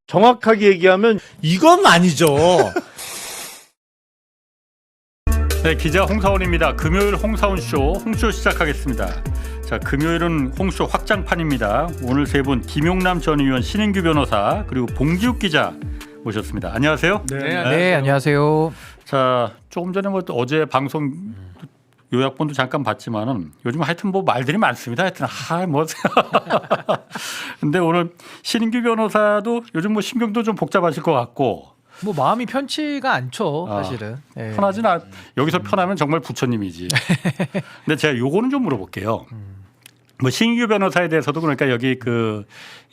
정확하게 얘기하면 이건 아니죠. 네, 기자 홍사원입니다. 금요일 홍사원쇼 홍쇼 시작하겠습니다. 자, 금요일은 홍쇼 확장판입니다. 오늘 세 분 김용남 전 의원, 신인규 변호사 그리고 봉지욱 기자 모셨습니다. 안녕하세요. 네, 안녕하세요. 자, 조금 전에 뭐 또 어제 방송 요약본도 잠깐 봤지만은 요즘 하여튼 뭐 말들이 많습니다. 하여튼 뭐 근데 오늘 신인규 변호사도 요즘 뭐 신경도 좀 복잡하실 것 같고. 뭐 마음이 편치가 않죠, 사실은. 네. 편하진 않. 여기서 편하면 정말 부처님이지. 근데 제가 요거는 좀 물어볼게요. 뭐 신인규 변호사에 대해서도 그러니까 여기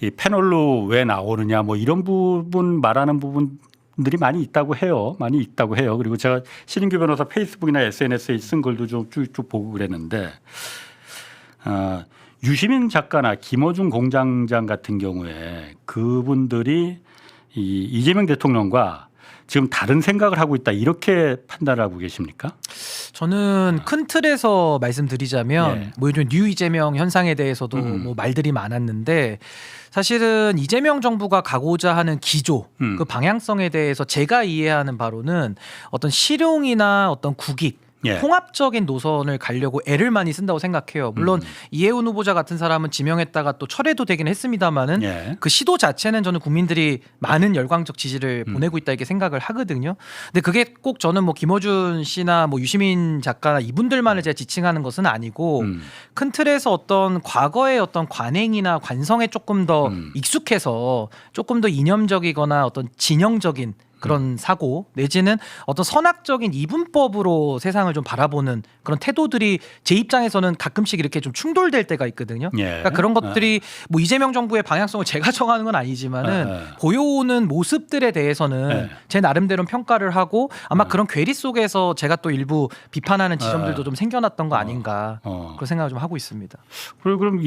이 패널로 왜 나오느냐 뭐 이런 부분 말하는 부분들이 많이 있다고 해요. 그리고 제가 신인규 변호사 페이스북이나 SNS에 쓴 글도 좀 쭉 보고 그랬는데 유시민 작가나 김어준 공장장 같은 경우에 그분들이 이재명 대통령과 지금 다른 생각을 하고 있다 이렇게 판단하고 계십니까? 저는 큰 틀에서 말씀드리자면 예. 뭐 요즘 뉴 이재명 현상에 대해서도 뭐 말들이 많았는데 사실은 이재명 정부가 가고자 하는 기조, 그 방향성에 대해서 제가 이해하는 바로는 어떤 실용이나 어떤 국익 예. 통합적인 노선을 가려고 애를 많이 쓴다고 생각해요. 물론 이해운 후보자 같은 사람은 지명했다가 또 철회도 되긴 했습니다만은 예. 그 시도 자체는 저는 국민들이 많은 열광적 지지를 보내고 있다 이렇게 생각을 하거든요. 근데 그게 꼭 저는 뭐 김어준 씨나 뭐 유시민 작가나 이분들만을 제가 지칭하는 것은 아니고 큰 틀에서 어떤 과거의 어떤 관행이나 관성에 조금 더 익숙해서 조금 더 이념적이거나 어떤 진영적인 그런 사고 내지는 어떤 선악적인 이분법으로 세상을 좀 바라보는 그런 태도들이 제 입장에서는 가끔씩 이렇게 좀 충돌될 때가 있거든요. 예. 그러니까 그런 것들이 뭐 이재명 정부의 방향성을 제가 정하는 건 아니지만은 보여오는 모습들에 대해서는 제 나름대로는 평가를 하고 아마 그런 괴리 속에서 제가 또 일부 비판하는 지점들도 좀 생겨났던 거 아닌가 그런 생각을 좀 하고 있습니다. 그럼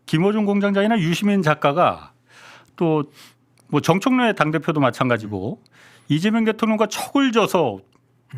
김어준 공장장이나 유시민 작가가 또 뭐 정청래 당대표도 마찬가지고 이재명 대통령과 척을 져서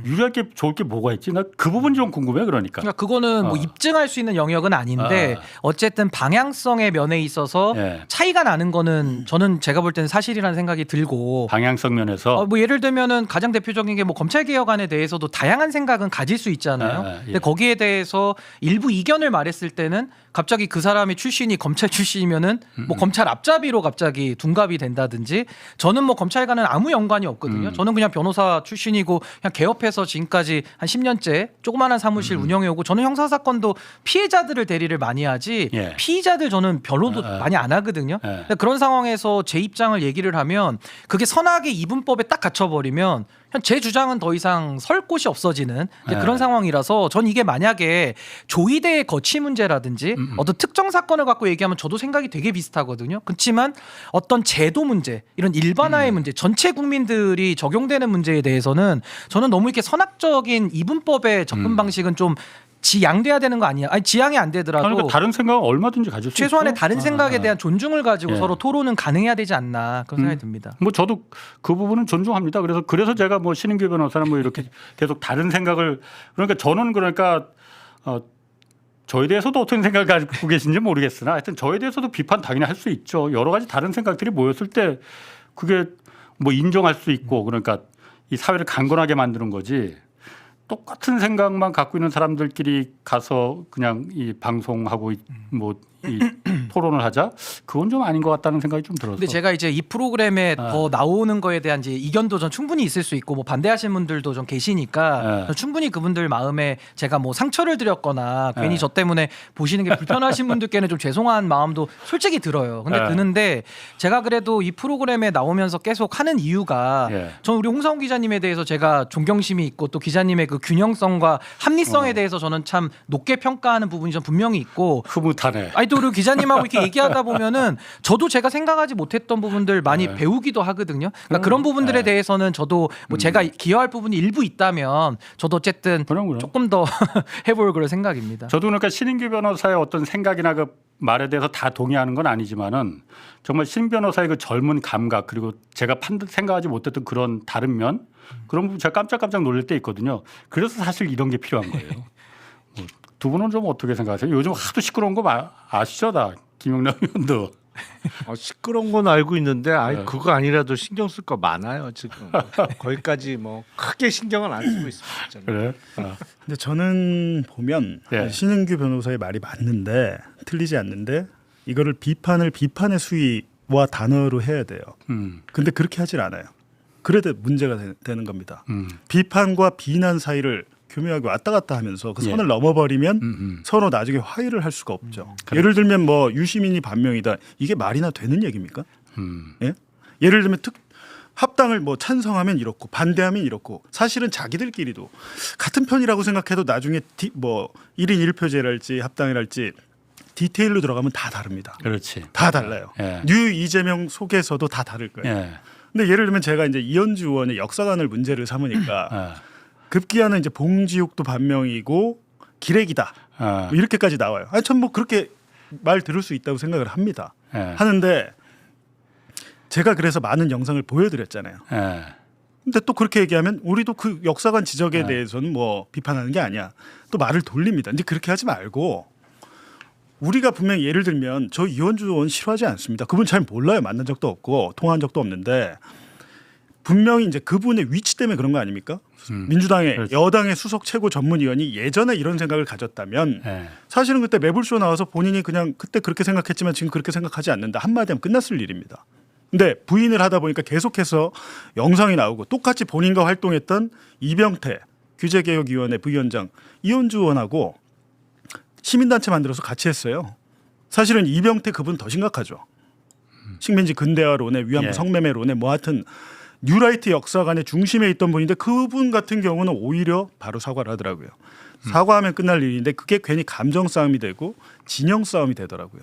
유리할 게 좋을 게 뭐가 있지? 나 그 부분이 좀 궁금해. 그러니까 그거는 뭐 입증할 수 있는 영역은 아닌데 어쨌든 방향성의 면에 있어서 예. 차이가 나는 거는 저는 제가 볼 때는 사실이라는 생각이 들고 방향성 면에서 뭐 예를 들면은 가장 대표적인 게 뭐 검찰 개혁안에 대해서도 다양한 생각은 가질 수 있잖아요. 예. 근데 거기에 대해서 일부 이견을 말했을 때는 갑자기 그 사람이 출신이 검찰 출신이면은 뭐 검찰 앞잡이로 갑자기 둔갑이 된다든지 저는 뭐 검찰과는 아무 연관이 없거든요. 저는 그냥 변호사 출신이고 그냥 개업해서 지금까지 한 10년째 조그마한 사무실 운영해오고 저는 형사사건도 피해자들을 대리를 많이 하지 예. 피의자들 저는 별로도 많이 안 하거든요. 근데 그런 상황에서 제 입장을 얘기를 하면 그게 선악의 이분법에 딱 갇혀버리면 제 주장은 더 이상 설 곳이 없어지는 이제 그런 상황이라서 전 이게 만약에 조이대의 거취 문제라든지 어떤 특정 사건을 갖고 얘기하면 저도 생각이 되게 비슷하거든요. 그렇지만 어떤 제도 문제 이런 일반화의 문제 전체 국민들이 적용되는 문제에 대해서는 저는 너무 이렇게 선악적인 이분법의 접근 방식은 좀 지양돼야 되는 거 아니야? 아니 지양이 안 되더라도 그러니까 다른 생각은 얼마든지 가질 수 최소한의 있죠. 다른 생각에 대한 존중을 가지고 예. 서로 토론은 가능해야 되지 않나 그런 생각이 듭니다. 뭐 저도 그 부분은 존중합니다. 그래서 제가 뭐 신인규 변호사는 뭐 이렇게 계속 다른 생각을 그러니까 저는 저에 대해서도 어떤 생각을 가지고 계신지 모르겠으나 하여튼 저에 대해서도 비판 당연히 할 수 있죠. 여러 가지 다른 생각들이 모였을 때 그게 뭐 인정할 수 있고 그러니까 이 사회를 강건하게 만드는 거지. 똑같은 생각만 갖고 있는 사람들끼리 가서 그냥 이 방송하고 뭐 이 토론을 하자 그건 좀 아닌 것 같다는 생각이 좀 들어서. 근데 제가 이제 이 프로그램에 더 나오는 거에 대한 이제 이견도 전 충분히 있을 수 있고 뭐 반대하시는 분들도 좀 계시니까 충분히 그분들 마음에 제가 뭐 상처를 드렸거나 괜히 저 때문에 보시는 게 불편하신 분들께는 좀 죄송한 마음도 솔직히 들어요. 근데 드는데 제가 그래도 이 프로그램에 나오면서 계속 하는 이유가 전 우리 홍사훈 기자님에 대해서 제가 존경심이 있고 또 기자님의 그 균형성과 합리성에 대해서 저는 참 높게 평가하는 부분이 좀 분명히 있고 흐뭇하네. 아니 또 그리고 기자님하고 이렇게 얘기하다 보면은 저도 제가 생각하지 못했던 부분들 많이 배우기도 하거든요. 그러니까 그런 부분들에 대해서는 저도 뭐 제가 기여할 부분이 일부 있다면 저도 어쨌든 조금 더 해볼 그럴 생각입니다. 저도 그러니까 신인규 변호사의 어떤 생각이나 그 말에 대해서 다 동의하는 건 아니지만은 정말 신 변호사의 그 젊은 감각 그리고 제가 생각하지 못했던 그런 다른 면 그런 부분 제가 깜짝깜짝 놀랄 때 있거든요. 그래서 사실 이런 게 필요한 거예요. 두 분은 좀 어떻게 생각하세요? 요즘 하도 시끄러운 거 아시죠? 다 김용남 의원도. 시끄러운 건 알고 있는데 네. 그거 아니라도 신경 쓸 거 많아요 지금. 거기까지 뭐 크게 신경은 안 쓰고 있습니다. 저는. 그래. 근데 저는 보면 예. 신은규 변호사의 말이 맞는데 틀리지 않는데 이거를 비판을 비판의 수위와 단어로 해야 돼요. 근데 그렇게 하질 않아요. 그래도 문제가 되는 겁니다. 비판과 비난 사이를 교묘하게 왔다 갔다 하면서 그 선을 예. 넘어버리면 서로 나중에 화해를 할 수가 없죠. 예를 들면 뭐 유시민이 반명이다. 이게 말이나 되는 얘기입니까? 예? 예를 들면 합당을 뭐 찬성하면 이렇고 반대하면 이렇고 사실은 자기들끼리도 같은 편이라고 생각해도 나중에 뭐 1인 1표제랄지 합당이랄지 디테일로 들어가면 다 다릅니다. 그렇지. 다 달라요. 예. 뉴 이재명 속에서도 다 다를 거예요. 예. 근데 예를 들면 제가 이제 이현주 의원의 역사관을 문제를 삼으니까 예. 급기야는 이제 봉지욱도 반명이고 기레기다 뭐 이렇게까지 나와요. 아니 전 뭐 그렇게 말 들을 수 있다고 생각을 합니다. 예. 하는데 제가 그래서 많은 영상을 보여드렸잖아요. 예. 근데 또 그렇게 얘기하면 우리도 그 역사관 지적에 대해서는 뭐 비판하는 게 아니야. 또 말을 돌립니다. 근데 그렇게 하지 말고 우리가 분명히 예를 들면 저 이현주 의원 싫어하지 않습니다. 그분 잘 몰라요. 만난 적도 없고 통화한 적도 없는데 분명히 이제 그분의 위치 때문에 그런 거 아닙니까? 민주당의 그렇지. 여당의 수석 최고 전문위원이 예전에 이런 생각을 가졌다면 예. 사실은 그때 매불쇼 나와서 본인이 그냥 그때 그렇게 생각했지만 지금 그렇게 생각하지 않는다 한마디 하면 끝났을 일입니다. 근데 부인을 하다 보니까 계속해서 영상이 나오고 똑같이 본인과 활동했던 이병태 규제개혁위원회 부위원장 이현주 의원하고 시민단체 만들어서 같이 했어요. 사실은 이병태 그분 더 심각하죠. 식민지 근대화론에 위안부 예. 성매매론에 뭐 하여튼 뉴라이트 역사관의 중심에 있던 분인데 그분 같은 경우는 오히려 바로 사과를 하더라고요. 사과하면 끝날 일인데 그게 괜히 감정 싸움이 되고 진영 싸움이 되더라고요.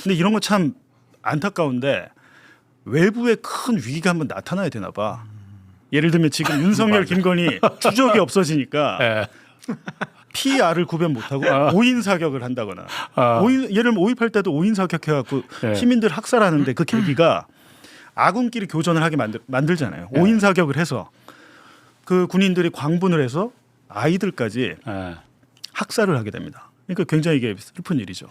근데 이런 거 참 안타까운데 외부에 큰 위기가 한번 나타나야 되나 봐. 예를 들면 지금 윤석열, 김건희 추적이 없어지니까 예. PR을 구별 못하고 오인 사격을 한다거나 예를 들면 5.18 때도 오인 사격해갖고 예. 시민들 학살하는데 그 계기가 아군끼리 교전을 하게 만들잖아요. 예. 오인 사격을 해서 그 군인들이 광분을 해서 아이들까지 예. 학살을 하게 됩니다. 그러니까 굉장히 이게 슬픈 일이죠.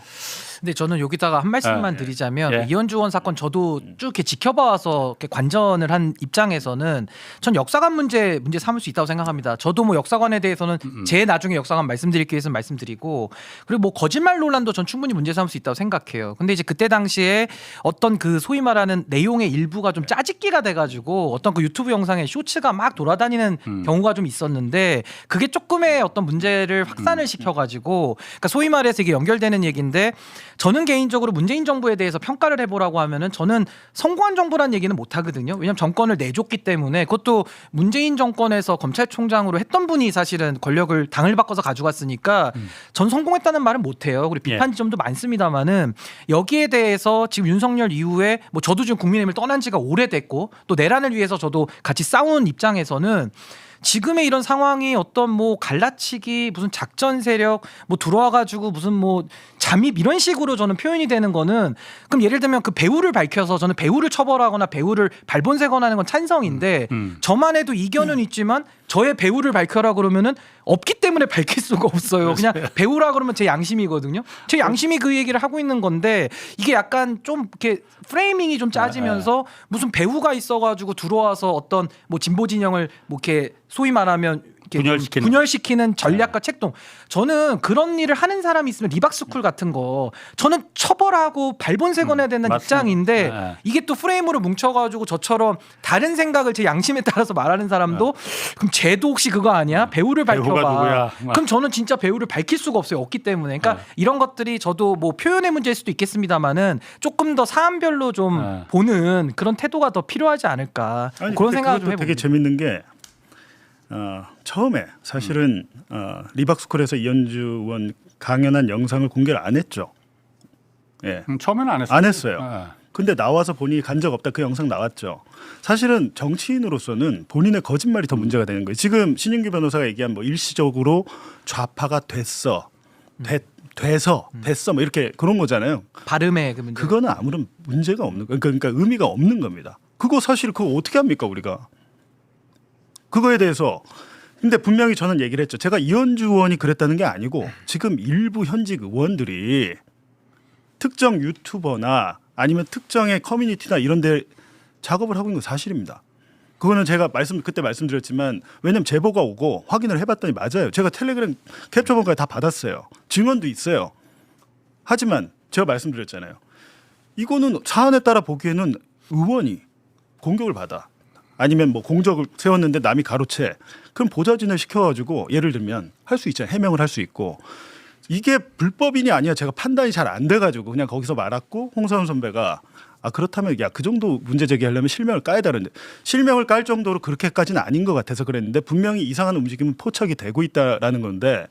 근데 저는 여기다가 한 말씀만 드리자면 예. 이현주 의원 사건 저도 쭉 이렇게 지켜봐서 이렇게 관전을 한 입장에서는 전 역사관 문제 삼을 수 있다고 생각합니다. 저도 뭐 역사관에 대해서는 제 나중에 역사관 말씀드리기 위해서 말씀드리고 그리고 뭐 거짓말 논란도 전 충분히 문제 삼을 수 있다고 생각해요. 근데 이제 그때 당시에 어떤 그 소위 말하는 내용의 일부가 좀 짜집기가 돼가지고 어떤 그 유튜브 영상에 쇼츠가 막 돌아다니는 경우가 좀 있었는데 그게 조금의 어떤 문제를 확산을 시켜가지고 그러니까 소위 말해서 이게 연결되는 얘기인데 저는 개인적으로 문재인 정부에 대해서 평가를 해보라고 하면은 저는 성공한 정부란 얘기는 못 하거든요. 왜냐하면 정권을 내줬기 때문에 그것도 문재인 정권에서 검찰총장으로 했던 분이 사실은 권력을 당을 바꿔서 가져갔으니까 전 성공했다는 말은 못 해요. 그리고 비판 지점도 많습니다만은 여기에 대해서 지금 윤석열 이후에 뭐 저도 지금 국민의힘을 떠난 지가 오래됐고 또 내란을 위해서 저도 같이 싸운 입장에서는 지금의 이런 상황이 어떤 뭐 갈라치기 무슨 작전 세력 뭐 들어와가지고 무슨 뭐 잠입 이런 식으로 저는 표현이 되는 거는 그럼 예를 들면 그 배우를 밝혀서 저는 배우를 처벌하거나 배우를 발본색원하는 건 찬성인데 저만 해도 이견은 있지만 저의 배우를 밝혀라 그러면은 없기 때문에 밝힐 수가 없어요. 그냥 배우라 그러면 제 양심이거든요. 제 양심이 그 얘기를 하고 있는 건데 이게 약간 좀 이렇게 프레이밍이 좀 짜지면서 무슨 배우가 있어가지고 들어와서 어떤 뭐 진보 진영을 뭐 이렇게 소위 말하면 이렇게 분열시키는 전략과 책동. 저는 그런 일을 하는 사람이 있으면 리박스쿨 같은 거 저는 처벌하고 발본색원해야 되는 맞습니다. 입장인데 네. 이게 또 프레임으로 뭉쳐가지고 저처럼 다른 생각을 제 양심에 따라서 말하는 사람도 그럼 쟤도 혹시 그거 아니야? 배우를 배우가 밝혀봐. 누구야? 그럼 저는 진짜 배우를 밝힐 수가 없어요. 없기 때문에. 그러니까 이런 것들이 저도 뭐 표현의 문제일 수도 있겠습니다만은 조금 더 사안별로 좀 보는 그런 태도가 더 필요하지 않을까. 아니, 그런 생각을 좀 그것도 해봅니다. 되게 재밌는 게 처음에 사실은 리박스쿨에서 이현주 의원 강연한 영상을 공개를 안 했죠. 예, 처음에는 안 했어요. 안 했어요. 근데 나와서 본인이 간 적 없다 그 영상 나왔죠. 사실은 정치인으로서는 본인의 거짓말이 더 문제가 되는 거예요. 지금 신인규 변호사가 얘기한 뭐 일시적으로 좌파가 됐어, 됐어 뭐 이렇게 그런 거잖아요. 발음의 그 문제. 그거는 아무런 문제가 없는 거, 그러니까 의미가 없는 겁니다. 그거 사실 그거 어떻게 합니까 우리가? 그거에 대해서 근데 분명히 저는 얘기를 했죠. 제가 이현주 의원이 그랬다는 게 아니고 지금 일부 현직 의원들이 특정 유튜버나 아니면 특정의 커뮤니티나 이런 데 작업을 하고 있는 건 사실입니다. 그거는 제가 그때 말씀드렸지만 왜냐면 제보가 오고 확인을 해봤더니 맞아요. 제가 텔레그램 캡처본까지 다 받았어요. 증언도 있어요. 하지만 제가 말씀드렸잖아요. 이거는 사안에 따라 보기에는 의원이 공격을 받아 아니면 뭐 공적을 세웠는데 남이 가로채 그럼 보좌진을 시켜가지고 예를 들면 할 수 있잖아요. 해명을 할 수 있고 이게 불법이냐 아니냐 제가 판단이 잘 안 돼가지고 그냥 거기서 말았고 홍사훈 선배가 그렇다면 야 그 정도 문제 제기하려면 실명을 까야 되는데 실명을 깔 정도로 그렇게까지는 아닌 것 같아서 그랬는데 분명히 이상한 움직임은 포착이 되고 있다라는 건데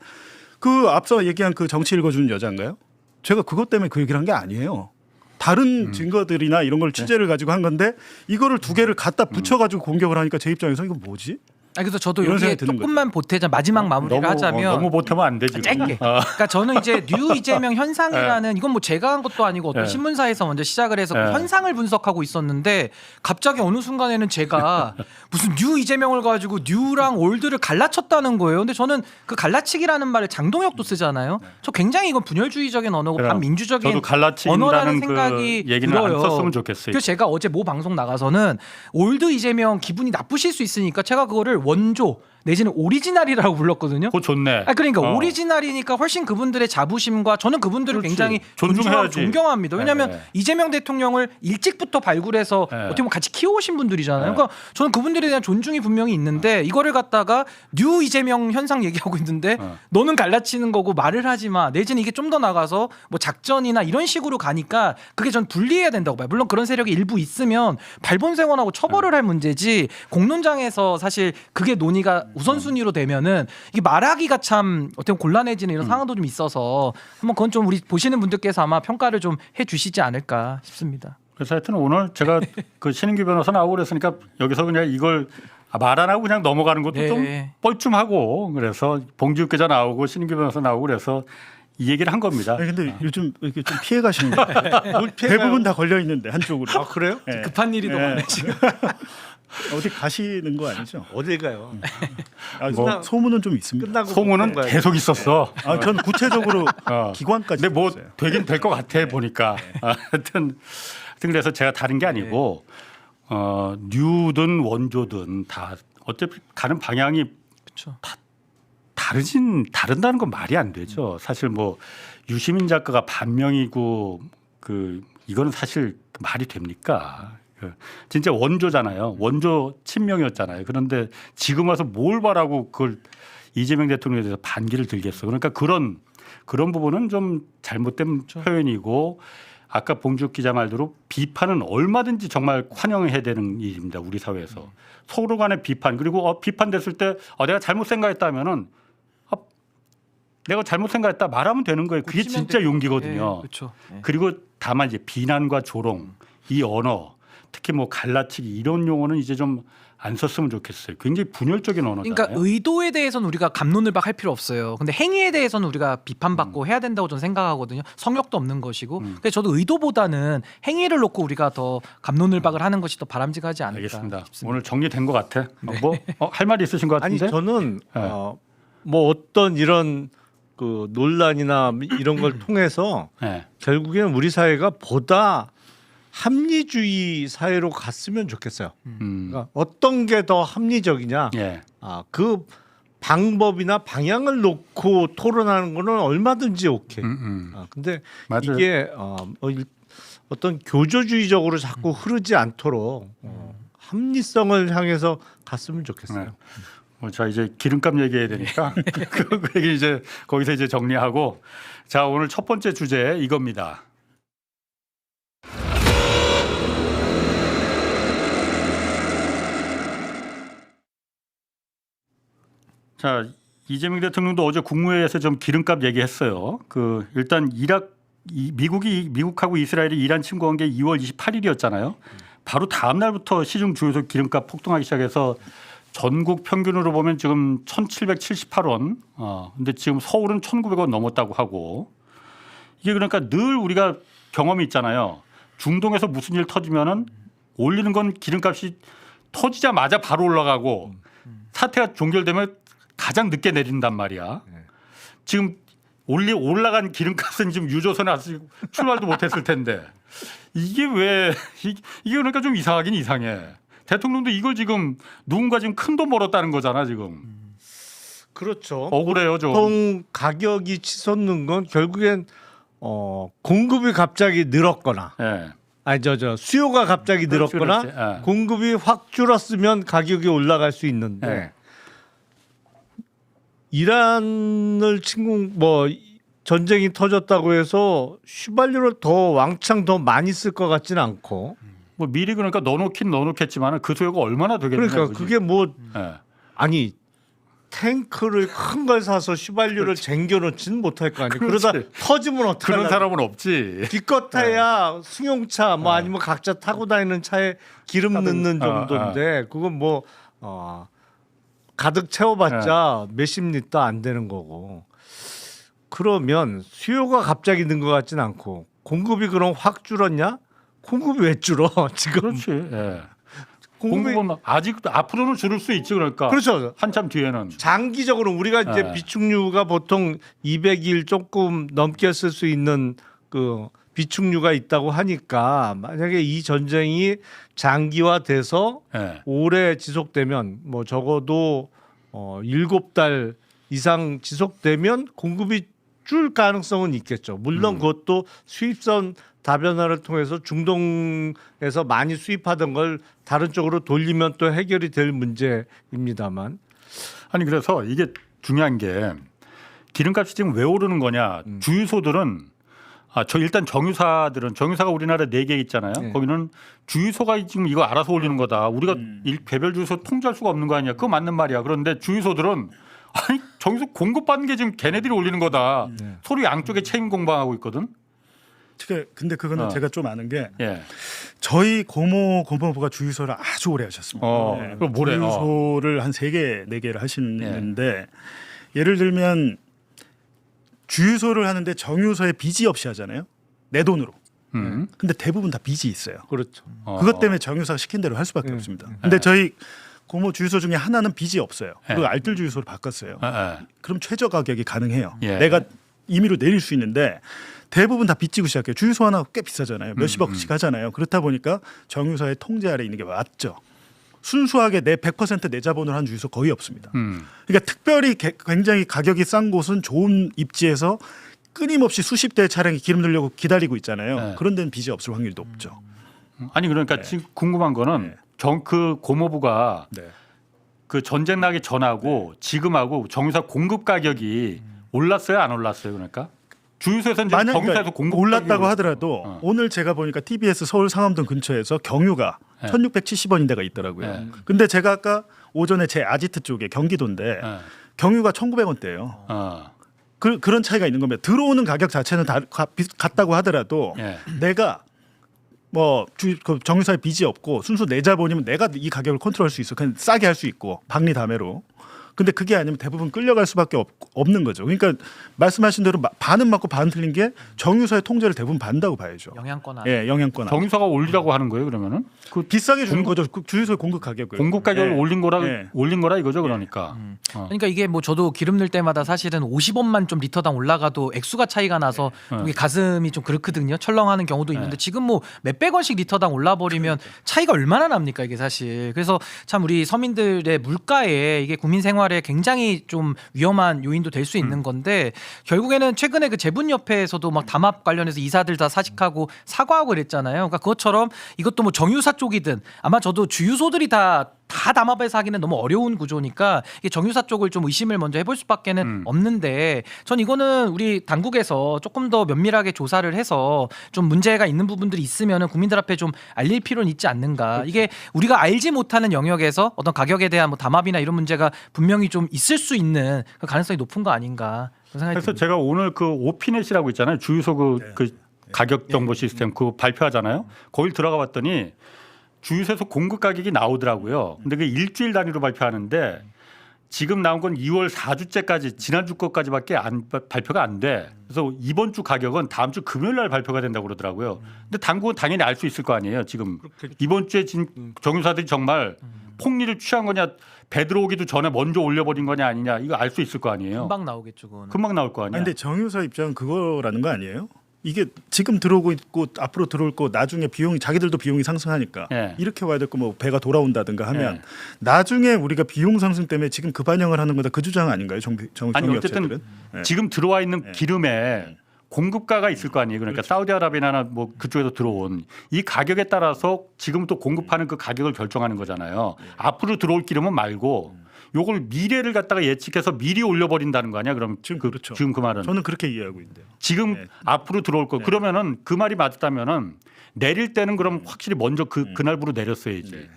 그 앞서 얘기한 그 정치 읽어주는 여자인가요? 제가 그것 때문에 그 얘기를 한 게 아니에요. 다른 증거들이나 이런 걸 취재를 가지고 한 건데 이거를 두 개를 갖다 붙여가지고 공격을 하니까 제 입장에서 이거 뭐지? 그래서 저도 이런 여기에 생각이 드는 조금만 보태자 마지막 마무리를 하자면 너무 보태면 안 되지. 짧게. 그러니까 저는 이제 뉴 이재명 현상이라는 이건 뭐 제가 한 것도 아니고 어떤 네. 신문사에서 먼저 시작을 해서 그 네. 현상을 분석하고 있었는데 갑자기 어느 순간에는 제가 무슨 뉴 이재명을 가지고 뉴랑 올드를 갈라쳤다는 거예요. 근데 저는 그 갈라치기라는 말을 장동혁도 쓰잖아요. 저 굉장히 이건 분열주의적인 언어고 그럼 반민주적인 저도 갈라치기라는 언어라는 그 생각이 얘기는 들어요. 안 썼으면 좋겠어요. 그래서 제가 어제 모 방송 나가서는 올드 이재명 기분이 나쁘실 수 있으니까 제가 그거를 원조 내지는 오리지널이라고 불렀거든요. 그거 좋네. 그러니까 오리지널이니까 훨씬 그분들의 자부심과 저는 그분들을 그렇지. 굉장히 존중해야지. 존경합니다. 왜냐하면 네. 이재명 대통령을 일찍부터 발굴해서 네. 어떻게 보면 같이 키워오신 분들이잖아요. 네. 그러니까 저는 그분들에 대한 존중이 분명히 있는데 이거를 갖다가 뉴 이재명 현상 얘기하고 있는데 너는 갈라치는 거고 말을 하지 마. 내지는 이게 좀 더 나가서 뭐 작전이나 이런 식으로 가니까 그게 전 분리해야 된다고 봐요. 물론 그런 세력이 일부 있으면 발본색원하고 처벌을 할 문제지 공론장에서 사실 그게 논의가 우선순위로 되면은 이게 말하기가 참 어떻게 보면 곤란해지는 이런 상황도 좀 있어서 한번 그건 좀 우리 보시는 분들께서 아마 평가를 좀 해주시지 않을까 싶습니다. 그래서 하여튼 오늘 제가 그 신인규 변호사 나오고 그랬으니까 여기서 그냥 이걸 말 안 하고 그냥 넘어가는 것도 네. 좀 뻘쭘하고 그래서 봉지욱 기자 나오고 신인규 변호사 나오고 그래서 이 얘기를 한 겁니다. 아니, 근데 요즘 이렇게 좀 피해 가시는 거 대부분 다 걸려 있는데 한쪽으로. 아 그래요? 네. 급한 일이 더 네. 많네 지금. 어디 가시는 거 아니죠? 어딜 가요? 뭐 소문은 좀 있습니다. 끝나고 소문은 가야지. 계속 있었어. 전 구체적으로 어. 기관까지. 근데 뭐 들었어요. 되긴 될 것 같아 보니까. 하여튼 그래서 제가 다른 게 아니고 뉴든 원조든 다 어차피 가는 방향이 그렇죠. 다른다는 건 말이 안 되죠. 사실 뭐 유시민 작가가 반명이고 그 이거는 사실 말이 됩니까? 진짜 원조잖아요. 원조 친명이었잖아요. 그런데 지금 와서 뭘 바라고 그걸 이재명 대통령에 대해서 반기를 들겠어. 그러니까 그런 부분은 좀 잘못된 표현이고 아까 봉지욱 기자 말대로 비판은 얼마든지 정말 환영해야 되는 일입니다. 우리 사회에서. 서로 간의 비판 그리고 비판됐을 때 내가 잘못 생각했다면은 내가 잘못 생각했다 말하면 되는 거예요. 그게 고치면 진짜 되죠. 용기거든요. 그렇죠. 그리고 다만 이제 비난과 조롱, 이 언어, 특히 뭐 갈라치기 이런 용어는 이제 좀 안 썼으면 좋겠어요. 굉장히 분열적인 언어잖아요. 그러니까 의도에 대해서는 우리가 갑론을박할 필요 없어요. 근데 행위에 대해서는 우리가 비판받고 해야 된다고 저는 생각하거든요. 성역도 없는 것이고. 근데 저도 의도보다는 행위를 놓고 우리가 더 갑론을박을 하는 것이 더 바람직하지 않을까 알겠습니다. 싶습니다. 오늘 정리된 것 같아. 할 말이 있으신 것 아니 같은데? 저는 네. 뭐 어떤 이런 그 논란이나 이런 걸 통해서 네. 결국에는 우리 사회가 보다 합리주의 사회로 갔으면 좋겠어요. 그러니까 어떤 게 더 합리적이냐? 예. 그 방법이나 방향을 놓고 토론하는 거는 얼마든지 오케이. 근데 맞아요. 이게 어떤 교조주의적으로 자꾸 흐르지 않도록 합리성을 향해서 갔으면 좋겠어요. 네. 자 이제 기름값 얘기해야 되니까 그 얘기 이제 거기서 이제 정리하고 자 오늘 첫 번째 주제 이겁니다. 자 이재명 대통령도 어제 국무회의에서 좀 기름값 얘기했어요. 그 일단 미국하고 이스라엘이 이란 침공한 게 2월 28일이었잖아요. 바로 다음 날부터 시중 주요소 기름값 폭등하기 시작해서 전국 평균으로 보면 지금 1,778원. 근데 지금 서울은 1,900원 넘었다고 하고 이게 그러니까 늘 우리가 경험이 있잖아요. 중동에서 무슨 일 터지면은 올리는 건 기름값이 터지자마자 바로 올라가고 사태가 종결되면 가장 늦게 내린단 말이야. 지금 올라간 기름값은 지금 유조선에 아직 출발도 못했을 텐데 이게 왜 이게 그러니까 좀 이상하긴 이상해. 대통령도 이걸 지금 누군가 지금 큰 돈 벌었다는 거잖아 지금. 그렇죠. 억울해요 좀. 보통 가격이 치솟는 건 결국엔 공급이 갑자기 늘었거나 예. 아니 저 수요가 갑자기 그렇지, 늘었거나 그렇지. 예. 공급이 확 줄었으면 가격이 올라갈 수 있는데 예. 이란을 침공 전쟁이 터졌다고 해서 휘발유를 더 왕창 더 많이 쓸 것 같지는 않고 뭐 미리 그러니까 넣어놓겠지만 그 수요가 얼마나 되겠냐. 그러니까 그게 뭐 예. 아니 탱크를 큰 걸 사서 휘발유를 쟁겨놓지는 못할 거 아니에요. 그렇지. 그러다 터지면 어떡하려고. 그런 사람은 없지. 기껏 타야 승용차 뭐 아니면 각자 타고 다니는 차에 기름 넣는 정도인데 그건 뭐 가득 채워봤자 몇십 리터 안 되는 거고. 그러면 수요가 갑자기 는 것 같지는 않고 공급이 그럼 확 줄었냐? 공급이 왜 줄어 지금? 그렇지. 예. 공급이 공급은 아직도 앞으로는 줄을 수 있지 그러니까. 그렇죠. 한참 뒤에는. 장기적으로 우리가 이제 네. 비축류가 보통 200일 조금 넘게 쓸 수 있는 그 비축류가 있다고 하니까 만약에 이 전쟁이 장기화돼서 예. 오래 지속되면 뭐 적어도 7달 이상 지속되면 공급이 줄 가능성은 있겠죠. 물론 그것도 수입선 다변화를 통해서 중동에서 많이 수입하던 걸 다른 쪽으로 돌리면 또 해결이 될 문제입니다만. 아니 그래서 이게 중요한 게 기름값이 지금 왜 오르는 거냐. 주유소들은 일단 정유사가 우리나라에 4개 있잖아요. 네. 거기는 주유소가 지금 이거 알아서 올리는 거다. 우리가 개별 주유소 통제할 수가 없는 거 아니야. 그거 맞는 말이야. 그런데 주유소들은 아니 정유소 공급받는 게 지금 걔네들이 올리는 거다. 네. 서로 양쪽에 책임 공방하고 있거든. 근데 그거는 제가 좀 아는 게 예. 저희 고모부가 주유소를 아주 오래 하셨습니다. 그럼 뭐래? 주유소를 한 3개, 4개를 하시는데 예를 들면 주유소를 하는데 정유소에 빚이 없이 하잖아요. 내 돈으로. 근데 대부분 다 빚이 있어요. 그렇죠. 그것 때문에 정유사가 시킨 대로 할 수밖에 없습니다. 근데 저희 고모 주유소 중에 하나는 빚이 없어요. 그 알뜰 주유소로 바꿨어요. 그럼 최저 가격이 가능해요. 예. 내가 임의로 내릴 수 있는데 대부분 다 빚지고 시작해요. 주유소 하나 꽤 비싸잖아요. 몇십억씩 하잖아요. 그렇다 보니까 정유사의 통제 아래 있는 게 맞죠. 순수하게 내 100% 내 자본으로 한 주유소 거의 없습니다. 그러니까 특별히 굉장히 가격이 싼 곳은 좋은 입지에서 끊임없이 수십 대의 차량이 기름 넣으려고 기다리고 있잖아요. 네. 그런 데는 빚이 없을 확률도 없죠. 아니 그러니까 지금 궁금한 거는 그 고모부가 네. 그 전쟁 나기 전하고 지금하고 정유사 공급 가격이 올랐어요, 안 올랐어요? 그러니까 주유소에서는 지금 만약 정유사에서 공급 올랐다고 가격이 하더라도 오늘 제가 보니까 TBS 서울 상암동 근처에서 경유가 1,670원인 데가 있더라고요. 네. 근데 제가 아까 오전에 제 아지트 쪽에 경기도인데 예. 경유가 1,900원대예요. 그런 차이가 있는 겁니다. 들어오는 가격 자체는 다 같다고 하더라도 예. 내가 그 정유사에 빚이 없고 순수 내 자본이면 내가 이 가격을 컨트롤할 수 있어. 그냥 싸게 할 수 있고 박리담회로. 근데 그게 아니면 대부분 끌려갈 수밖에 없는 거죠. 그러니까 말씀하신 대로 반은 맞고 반 틀린 게 정유사의 통제를 대부분 받는다고 봐야죠. 영향권 안에. 예, 영향권. 안에. 정유사가 올리라고 하는 거예요, 그러면은? 그 비싸게 주는 거죠. 그 주유소의 공급 가격을. 공급 가격을 예. 올린 거라 예. 이거죠, 그러니까. 그러니까 이게 뭐 저도 기름 넣을 때마다 사실은 50원만 좀 리터당 올라가도 액수가 차이가 나서 이게 가슴이 좀 그렇거든요. 철렁하는 경우도 있는데 지금 뭐 몇백 원씩 리터당 올라버리면 차이가 얼마나 납니까 이게 사실. 그래서 참 우리 서민들의 물가에 이게 국민 생활에 굉장히 좀 위험한 요인도 될 수 있는 건데 결국에는 최근에 그 제분협회에서도 막 담합 관련해서 이사들 다 사직하고 사과하고 그랬잖아요. 그러니까 그것처럼 이것도 뭐 정유사 쪽이든 아마 저도 주유소들이 다 담합해서 하기는 너무 어려운 구조니까 이게 정유사 쪽을 좀 의심을 먼저 해볼 수밖에는 없는데 전 이거는 우리 당국에서 조금 더 면밀하게 조사를 해서 좀 문제가 있는 부분들이 있으면은 국민들 앞에 좀 알릴 필요는 있지 않는가. 그렇죠. 이게 우리가 알지 못하는 영역에서 어떤 가격에 대한 뭐 담합이나 이런 문제가 분명히 좀 있을 수 있는 그 가능성이 높은 거 아닌가. 그런 생각이 그래서 듭니다. 제가 오늘 그 오피넷이라고 있잖아요. 주유소 그 가격 정보 시스템 그거 발표하잖아요. 거길 들어가 봤더니 주유소에서 공급 가격이 나오더라고요. 근데 그 일주일 단위로 발표하는데 지금 나온 건 2월 4주째까지 지난주 것까지밖에 발표가 안 돼. 그래서 이번 주 가격은 다음 주 금요일 날 발표가 된다고 그러더라고요. 근데 당국은 당연히 알 수 있을 거 아니에요. 지금 이번 주에 정유사들이 정말 폭리를 취한 거냐 배 들어오기도 전에 먼저 올려버린 거냐 아니냐 이거 알 수 있을 거 아니에요. 금방 나오겠죠, 그거는. 금방 나올 거 아니, 아니야. 근데 정유사 입장은 그거라는 거 아니에요? 이게 지금 들어오고 있고 앞으로 들어올 거 나중에 비용이 자기들도 비용이 상승하니까 예. 이렇게 와야 될 거 뭐 배가 돌아온다든가 하면 예. 나중에 우리가 비용 상승 때문에 지금 그 반영을 하는 거다 그 주장 아닌가요? 아니 어쨌든 정유업체들은? 예. 지금 들어와 있는 예. 기름에 공급가가 있을 거 아니에요. 그러니까 사우디아라비아나 뭐 그쪽에서 들어온 이 가격에 따라서 지금 또 공급하는 그 가격을 결정하는 거잖아요. 앞으로 들어올 기름은 말고 요걸 미래를 갖다가 예측해서 미리 올려버린다는 거 아니야? 그럼 지금 그, 그렇죠. 지금 그 말은 저는 그렇게 이해하고 있는데요. 지금 네. 앞으로 들어올 거 그러면은 그 말이 맞다면은 내릴 때는 그럼 확실히 먼저 그날부로 내렸어야지.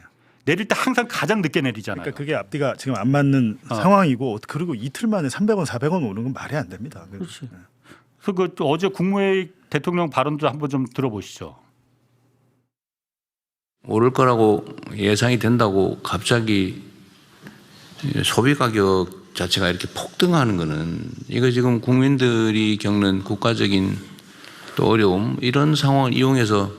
내릴 때 항상 가장 늦게 내리잖아요. 그러니까 그게 앞뒤가 지금 안 맞는 상황이고 그리고 이틀 만에 300원, 400원 오는 건 말이 안 됩니다. 그렇지. 그래서 그 어제 국무회의 대통령 발언도 한번 좀 들어보시죠. 오를 거라고 예상이 된다고 갑자기 소비 가격 자체가 이렇게 폭등하는 거는 이거 지금 국민들이 겪는 국가적인 또 어려움 이런 상황을 이용해서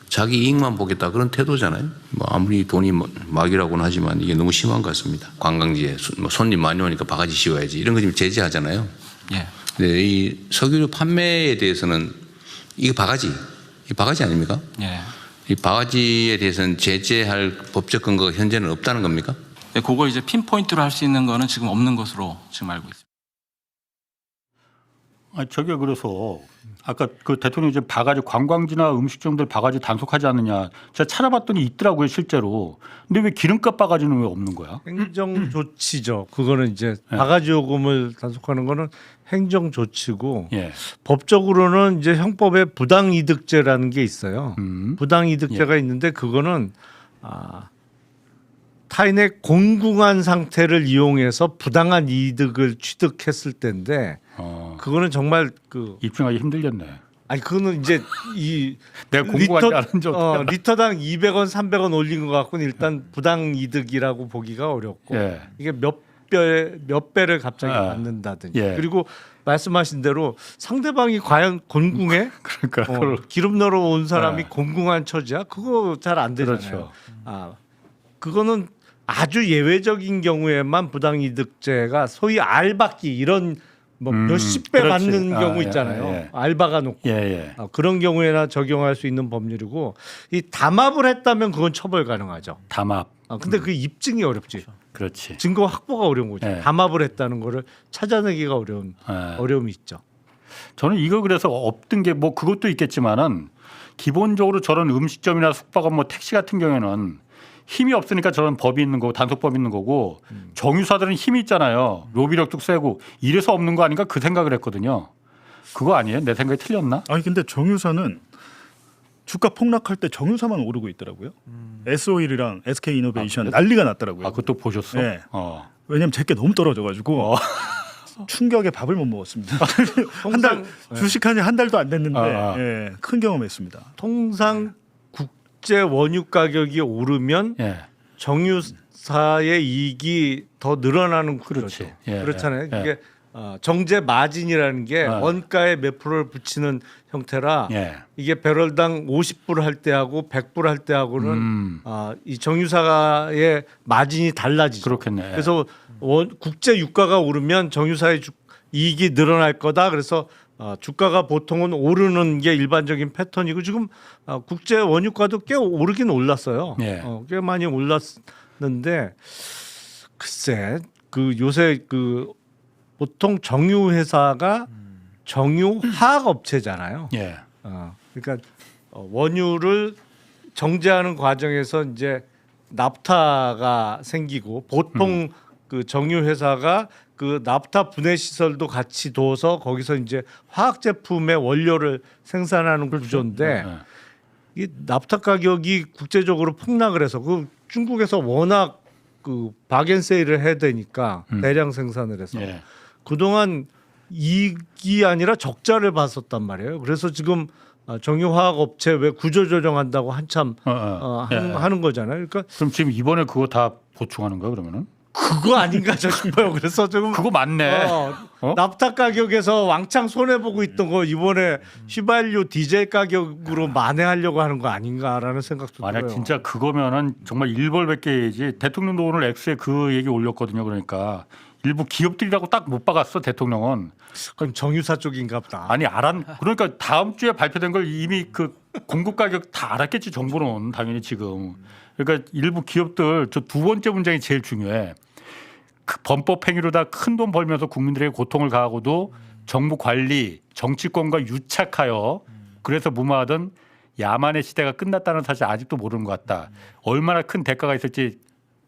자기 이익만 보겠다 그런 태도잖아요. 뭐 아무리 돈이 막이라고는 하지만 이게 너무 심한 것 같습니다. 관광지에 손님 많이 오니까 바가지 씌워야지 이런 거 지금 제재하잖아요. 예. 근데 이 석유류 판매에 대해서는 이게 바가지 아닙니까? 예. 이 바가지에 대해서는 제재할 법적 근거가 현재는 없다는 겁니까? 네, 그걸 이제 핀포인트로 할 수 있는 거는 지금 없는 것으로 지금 알고 있습니다. 아, 저게 그래서 아까 그 대통령이 이제 바가지 관광지나 음식점들 바가지 단속하지 않느냐 제가 찾아봤더니 있더라고요 실제로. 근데 왜 기름값 바가지는 왜 없는 거야? 행정 조치죠. 그거는 이제 바가지 요금을 단속하는 거는 행정 조치고 예. 법적으로는 이제 형법에 부당이득죄라는 게 있어요. 부당이득죄가 예. 있는데 그거는 타인의 공궁한 상태를 이용해서 부당한 이득을 취득했을 때인데 그거는 정말 그 입증하기 힘들겠네. 아니 그거는 이제 이 내가 공부한 아는 적 리터당 200원, 300원 올린 것 갖고는 일단 부당 이득이라고 보기가 어렵고 예. 이게 몇 배를 갑자기 받는다든지 예. 그리고 말씀하신 대로 상대방이 과연 곤궁해? 그러니까 그걸 기름 넣으러 온 사람이 예. 곤궁한 처지야? 그거 잘 안 되잖아요. 그렇죠. 그거는 아주 예외적인 경우에만 부당이득죄가 소위 알박기 이런 뭐 몇십 배 그렇지. 받는 경우 예, 있잖아요. 예. 알바가 놓고 예. 그런 경우에나 적용할 수 있는 법률이고 이 담합을 했다면 그건 처벌 가능하죠. 담합. 근데 그 입증이 어렵지. 그렇지. 증거 확보가 어려운 거죠. 예. 담합을 했다는 거를 찾아내기가 어려움이 있죠. 저는 이거 그래서 없던 게 뭐 그것도 있겠지만은 기본적으로 저런 음식점이나 숙박업 뭐 택시 같은 경우에는 힘이 없으니까 저런 법이 있는 거고 단속법이 있는 거고 정유사들은 힘이 있잖아요. 로비력도 세고 이래서 없는 거 아닌가 그 생각을 했거든요. 그거 아니에요? 내 생각이 틀렸나? 아니 근데 정유사는 주가 폭락할 때 정유사만 오르고 있더라고요. S-오일이랑 SK이노베이션 난리가 났더라고요. 그것도 보셨어? 네. 어. 왜냐면 제게 너무 떨어져가지고 충격에 밥을 못 먹었습니다. 한 달 주식한 지 한 달도 안 됐는데 예, 큰 경험했습니다. 통상 국제 원유 가격이 오르면 예. 정유사의 이익이 더 늘어나는 그렇지. 구조죠. 예, 그렇잖아요. 예. 이게 정제 마진이라는 게 원가에 몇 프로를 붙이는 형태라 예. 이게 배럴당 50불 할 때하고 100불 할 때하고는 이 정유사의 마진이 달라지죠. 그렇겠네. 그래서 국제 유가가 오르면 정유사의 이익이 늘어날 거다. 그래서 주가가 보통은 오르는 게 일반적인 패턴이고 지금 국제 원유가도 꽤 오르긴 올랐어요. 예. 꽤 많이 올랐는데 글쎄 그 요새 그 보통 정유 회사가 정유 화학 업체잖아요. 예. 그러니까 원유를 정제하는 과정에서 이제 납타가 생기고 보통 그 정유 회사가 그 납타 분해 시설도 같이 둬서 거기서 이제 화학 제품의 원료를 생산하는 구조인데 이 납타 가격이 국제적으로 폭락을 해서 그 중국에서 워낙 그 바겐세일을 해야 되니까 대량 생산을 해서 예. 그동안 이익이 아니라 적자를 봤었단 말이에요. 그래서 지금 정유화학 업체 왜 구조조정한다고 한참 예. 하는 거잖아요. 그러니까 그럼 지금 이번에 그거 다 보충하는 거야 그러면은? 그거 아닌가 싶어요. 그래서 조금 그거 맞네. 어? 납작 가격에서 왕창 손해 보고 있던 거 이번에 휘발유 디젤 가격으로 만회하려고 하는 거 아닌가라는 생각도 만약 들어요. 진짜 그거면은 정말 일벌백계야지. 대통령도 오늘 X에 그 얘기 올렸거든요. 그러니까 일부 기업들이라고 딱 못 박았어 대통령은. 그럼 정유사 쪽인가 보다. 아니 그러니까 다음 주에 발표된 걸 이미 그 공급 가격 다 알았겠지 정부는 당연히 지금. 그러니까 일부 기업들 저 두 번째 문장이 제일 중요해. 그 범법 행위로다 큰 돈 벌면서 국민들에게 고통을 가하고도 정부 관리 정치권과 유착하여 그래서 무마하던 야만의 시대가 끝났다는 사실 아직도 모르는 것 같다. 얼마나 큰 대가가 있을지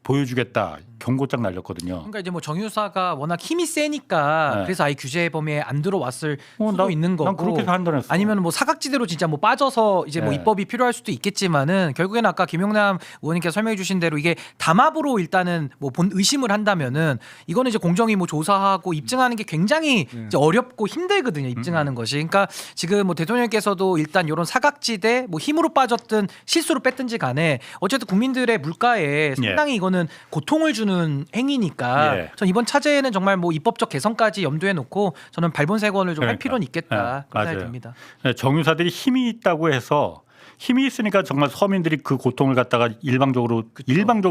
보여주겠다. 경고장 날렸거든요. 그러니까 이제 뭐 정유사가 워낙 힘이 세니까 네. 그래서 아예 규제 범위에 안 들어왔을 수도 난- 있는 거고. 난 그렇게 판단했어. 아니면 뭐 사각지대로 진짜 뭐 빠져서 이제 뭐 네. 입법이 필요할 수도 있겠지만은 결국에는 아까 김용남 의원님께서 설명해 주신 대로 이게 담합으로 일단은 뭐 본 의심을 한다면은 이거는 이제 공정위 뭐 조사하고 입증하는 게 굉장히 이제 어렵고 힘들거든요. 입증하는 것이. 그러니까 지금 뭐 대통령께서도 일단 이런 사각지대 뭐 힘으로 빠졌든 실수로 뺐든지 간에 어쨌든 국민들의 물가에 상당히 이거는 고통을 주는 행위니까 예. 전 이번 차제에는 정말 뭐 입법적 개선까지 염두에 놓고 저는 발본색원을 좀 할 그러니까. 필요는 있겠다 네, 그런 생각이 맞아요. 듭니다. 네, 정유사들이 힘이 있다고 해서 힘이 있으니까 정말 서민들이 그 고통을 갖다가 일방적으로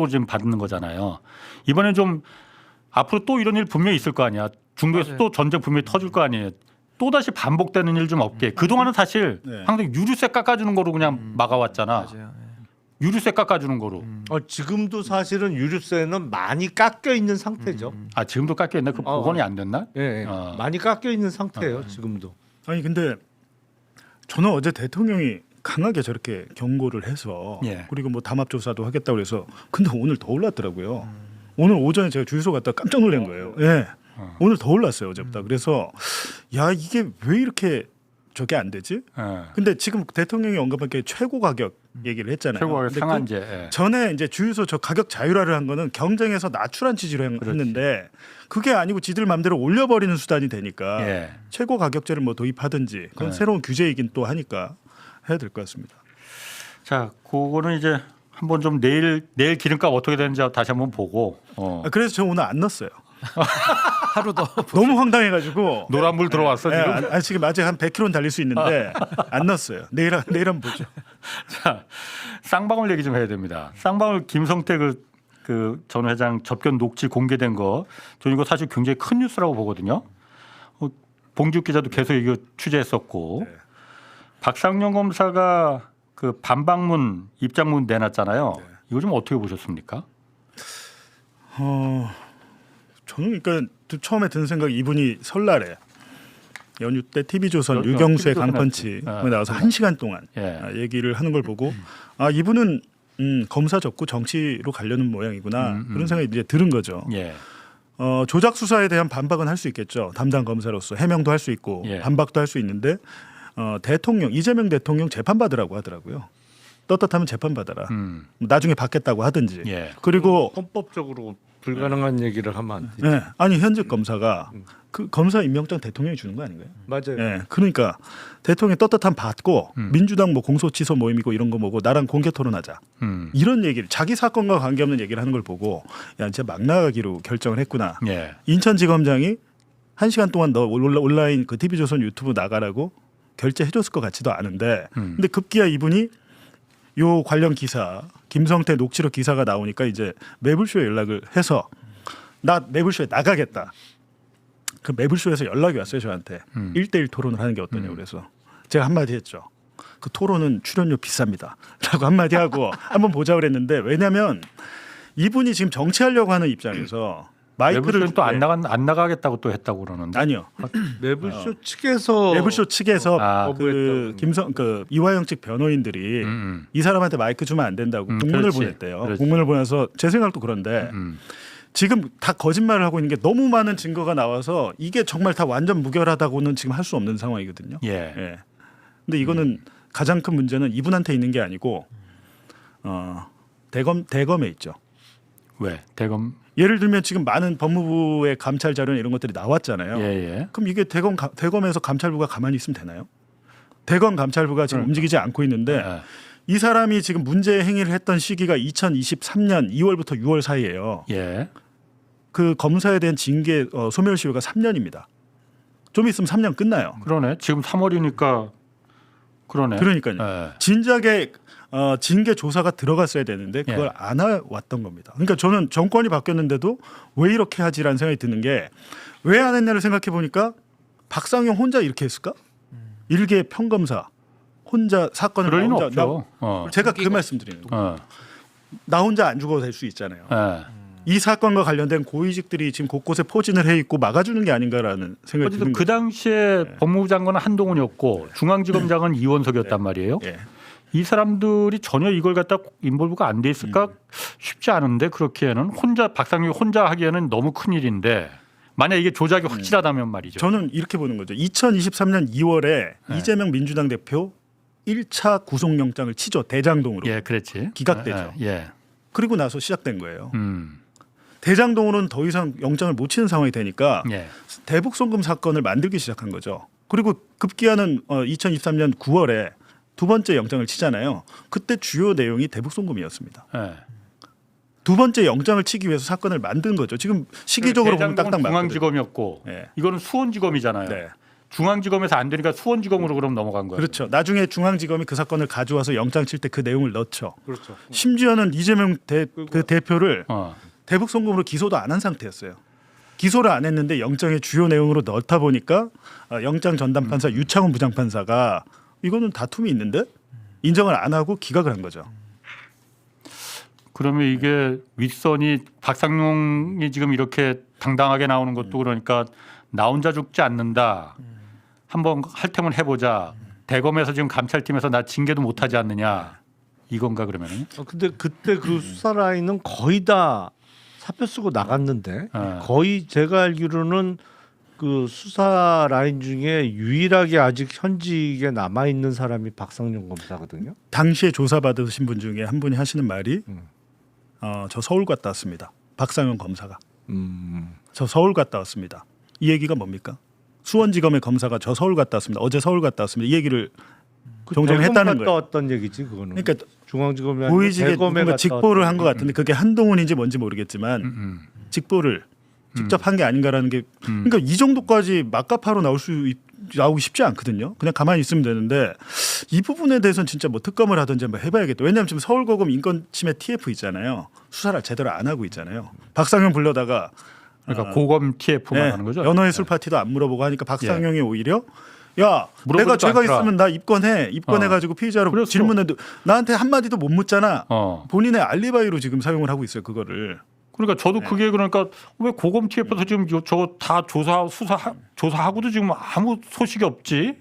지금 받는 거잖아요. 이번에 좀 앞으로 또 이런 일 분명히 있을 거 아니야. 중국에서 맞아요. 또 전쟁 분명히 터질 거 아니에요. 또 다시 반복되는 일 좀 없게. 그 동안은 사실 네. 항상 유류세 깎아주는 거로 그냥 막아왔잖아. 맞아요. 유류세 깎아주는 거로. 지금도 사실은 유류세는 많이 깎여 있는 상태죠. 아 지금도 깎여 있나? 그 복원이 안 됐나? 예, 많이 깎여 있는 상태예요. 지금도. 아니 근데 저는 어제 대통령이 강하게 저렇게 경고를 해서 예. 그리고 뭐 담합 조사도 하겠다고 그래서 근데 오늘 더 올랐더라고요. 오늘 오전에 제가 주유소 갔다 깜짝 놀란 거예요. 예. 오늘 더 올랐어요 어제보다. 그래서 야 이게 왜 이렇게 저게 안 되지? 예. 근데 지금 대통령이 언급한 게 최고 가격 얘기를 했잖아요. 최고 가격 근데 상한제. 그 예. 전에 이제 주유소 저 가격 자율화를 한 거는 경쟁에서 낮추란 취지로 했는데 그게 아니고 지들 마음대로 올려버리는 수단이 되니까 예. 최고 가격제를 뭐 도입하든지 그건 네. 새로운 규제이긴 또 하니까 해야 될 것 같습니다. 자, 그거는 이제 한번 좀 내일 기름값 어떻게 되는지 다시 한번 보고. 그래서 저 오늘 안 넣었어요. 하루 더 너무 황당해가지고. 노란불 들어왔어 네, 지금. 지금 아직 한 100km는 달릴 수 있는데 안 넣었어요. 내일 한번 보죠. 자, 쌍방울 얘기 좀 해야 됩니다. 쌍방울 김성태 그 전 회장 접견 녹취 공개된 거, 저는 이거 사실 굉장히 큰 뉴스라고 보거든요. 봉지욱 기자도 계속 이거 취재했었고, 네. 박상영 검사가 그 반박문 입장문 내놨잖아요. 네. 이거 좀 어떻게 보셨습니까? 저는 그러니까 처음에 드는 생각이 이분이 설날에 연휴 때 TV조선 여- 유경수의 TV조선 강펀치에 했지. 나와서 1시간 동안 예. 얘기를 하는 걸 보고 아 이분은 검사 접고 정치로 가려는 모양이구나 그런 생각이 이제 들은 거죠. 예. 조작 수사에 대한 반박은 할 수 있겠죠. 담당 검사로서 해명도 할 수 있고 예. 반박도 할 수 있는데 대통령 이재명 대통령 재판 받으라고 하더라고요. 떳떳하면 재판 받아라. 나중에 받겠다고 하든지. 예. 그리고 헌법적으로 불가능한 얘기를 하면 안 돼. 네, 아니 현직 검사가 그 검사 임명장 대통령이 주는 거 아닌가요? 맞아요. 예, 그러니까 대통령 떳떳함 받고 민주당 뭐 공소취소 모임이고 이런 거 보고 나랑 공개 토론하자 이런 얘기를 자기 사건과 관계없는 얘기를 하는 걸 보고 야 진짜 막 나가기로 결정을 했구나. 예. 인천지검장이 1시간 동안 너 온라인 그 TV조선 유튜브 나가라고 결제해줬을 것 같지도 않은데 근데 급기야 이분이 요 관련 기사 김성태 녹취록 기사가 나오니까 이제 매불쇼에 연락을 해서 나 매불쇼에 나가겠다. 그 매불쇼에서 연락이 왔어요 저한테 1대1 토론을 하는 게 어떠냐고 그래서 제가 한마디 했죠. 그 토론은 출연료 비쌉니다. 라고 한마디 하고 한번 보자 그랬는데 왜냐하면 이분이 지금 정치하려고 하는 입장에서 마이크를 또 안 나가겠다고 또 했다고 그러는데. 아니요. 매불쇼 측에서 매불쇼 측에서 거부했다고. 이화영 측 변호인들이 이 사람한테 마이크 주면 안 된다고 공문을 그렇지. 보냈대요. 그렇지. 공문을 보내서 제 생각도 그런데 지금 다 거짓말을 하고 있는 게 너무 많은 증거가 나와서 이게 정말 다 완전 무결하다고는 지금 할 수 없는 상황이거든요. 예. 근데 이거는 가장 큰 문제는 이분한테 있는 게 아니고 대검에 있죠. 왜? 대검. 예를 들면 지금 많은 법무부의 감찰 자료나 이런 것들이 나왔잖아요. 예. 그럼 이게 대검에서 감찰부가 가만히 있으면 되나요? 대검 감찰부가 지금 움직이지 않고 있는데 예. 이 사람이 지금 문제 행위를 했던 시기가 2023년 2월부터 6월 사이예요. 예. 그 검사에 대한 징계 소멸시효가 3년입니다. 좀 있으면 3년 끝나요. 그러네. 지금 3월이니까 그러네. 그러니까요. 예. 진작에 징계 조사가 들어갔어야 되는데 그걸 안 해왔던 겁니다. 그러니까 저는 정권이 바뀌었는데도 왜 이렇게 하지라는 생각이 드는 게 왜 안 했냐를 생각해 보니까 박상용 혼자 이렇게 했을까? 일개 평검사 혼자 사건을 그럴 리는 나 혼자 없죠. 제가 그 말씀드리는 거예요. 어. 나 혼자 안 죽어도 될 수 있잖아요. 예. 이 사건과 관련된 고위직들이 지금 곳곳에 포진을 해 있고 막아주는 게 아닌가라는 생각이 어쨌든 드는 그 거죠. 당시에 법무부 장관은 한동훈이었고 중앙지검장은 이원석이었단 말이에요. 예. 이 사람들이 전혀 이걸 갖다 인볼브가 안 돼 있을까 쉽지 않은데 그렇기에는 혼자 박상용 혼자 하기에는 너무 큰 일인데 만약 이게 조작이 확실하다면 말이죠. 저는 이렇게 보는 거죠. 2023년 2월에 이재명 민주당 대표 1차 구속영장을 치죠. 대장동으로. 예, 그랬지. 기각되죠. 예. 그리고 나서 시작된 거예요. 음. 대장동으로는 더 이상 영장을 못 치는 상황이 되니까 예. 대북 송금 사건을 만들기 시작한 거죠. 그리고 급기야는 2023년 9월에 두 번째 영장을 치잖아요. 그때 주요 내용이 대북 송금이었습니다. 예. 두 번째 영장을 치기 위해서 사건을 만든 거죠. 지금 시기적으로 보면 딱딱 맞거든요. 중앙지검이었고 예. 이거는 수원지검이잖아요. 네. 중앙지검에서 안 되니까 수원지검으로 그럼 넘어간 거예요. 그렇죠. 나중에 중앙지검이 그 사건을 가져와서 영장 칠 때 그 내용을 넣죠. 그렇죠. 심지어는 이재명 그 대표를 어. 대북 송금으로 기소도 안 한 상태였어요. 기소를 안 했는데 영장의 주요 내용으로 넣다 보니까 영장 전담 판사 유창훈 부장판사가 이거는 다툼이 있는데 인정을 안 하고 기각을 한 거죠. 그러면 이게 윗선이 박상용이 지금 이렇게 당당하게 나오는 것도 그러니까 나 혼자 죽지 않는다. 한번 할 테면 해보자. 대검에서 지금 감찰팀에서 나 징계도 못하지 않느냐. 이건가 그러면은? 근데 그때 그 수사 라인은 거의 다 사표 쓰고 나갔는데 거의 제가 알기로는 그 수사 라인 중에 유일하게 아직 현직에 남아 있는 사람이 박상용 검사거든요. 당시에 조사받으신 분 중에 한 분이 하시는 말이 저 서울 갔다 왔습니다. 박상용 검사가. 저 서울 갔다 왔습니다. 이 얘기가 뭡니까? 수원지검의 검사가 저 서울 갔다 왔습니다. 어제 서울 갔다 왔습니다. 이 얘기를 종종 대검 했다는 갔다 거예요. 왔던 얘기지 그거는. 그러니까 중앙지검이 아니고 고위직에 대검에 누군가 갔다 직보를 한 것 왔던. 같은데 그게 한동훈인지 뭔지 모르겠지만 직보를 직접 한 게 아닌가라는 게 그러니까 이 정도까지 막가파로 나오기 쉽지 않거든요. 그냥 가만히 있으면 되는데 이 부분에 대해서는 진짜 뭐 특검을 하든지 한번 해봐야겠다. 왜냐하면 지금 서울고검 인권침해 TF 있잖아요. 수사를 제대로 안 하고 있잖아요. 박상용 불러다가 그러니까 고검 TF만 하는 거죠. 연어의 술 파티도 안 물어보고 하니까 박상용이 오히려 야 내가 물어보지도 죄가 않더라. 있으면 나 입건해가지고 피의자로 그랬어. 질문해도 나한테 한마디도 못 묻잖아. 어. 본인의 알리바이로 지금 사용을 하고 있어요 그거를. 그러니까 저도 그게 그러니까 왜 고검 TF에서 지금 저거 다 조사하고도 지금 아무 소식이 없지?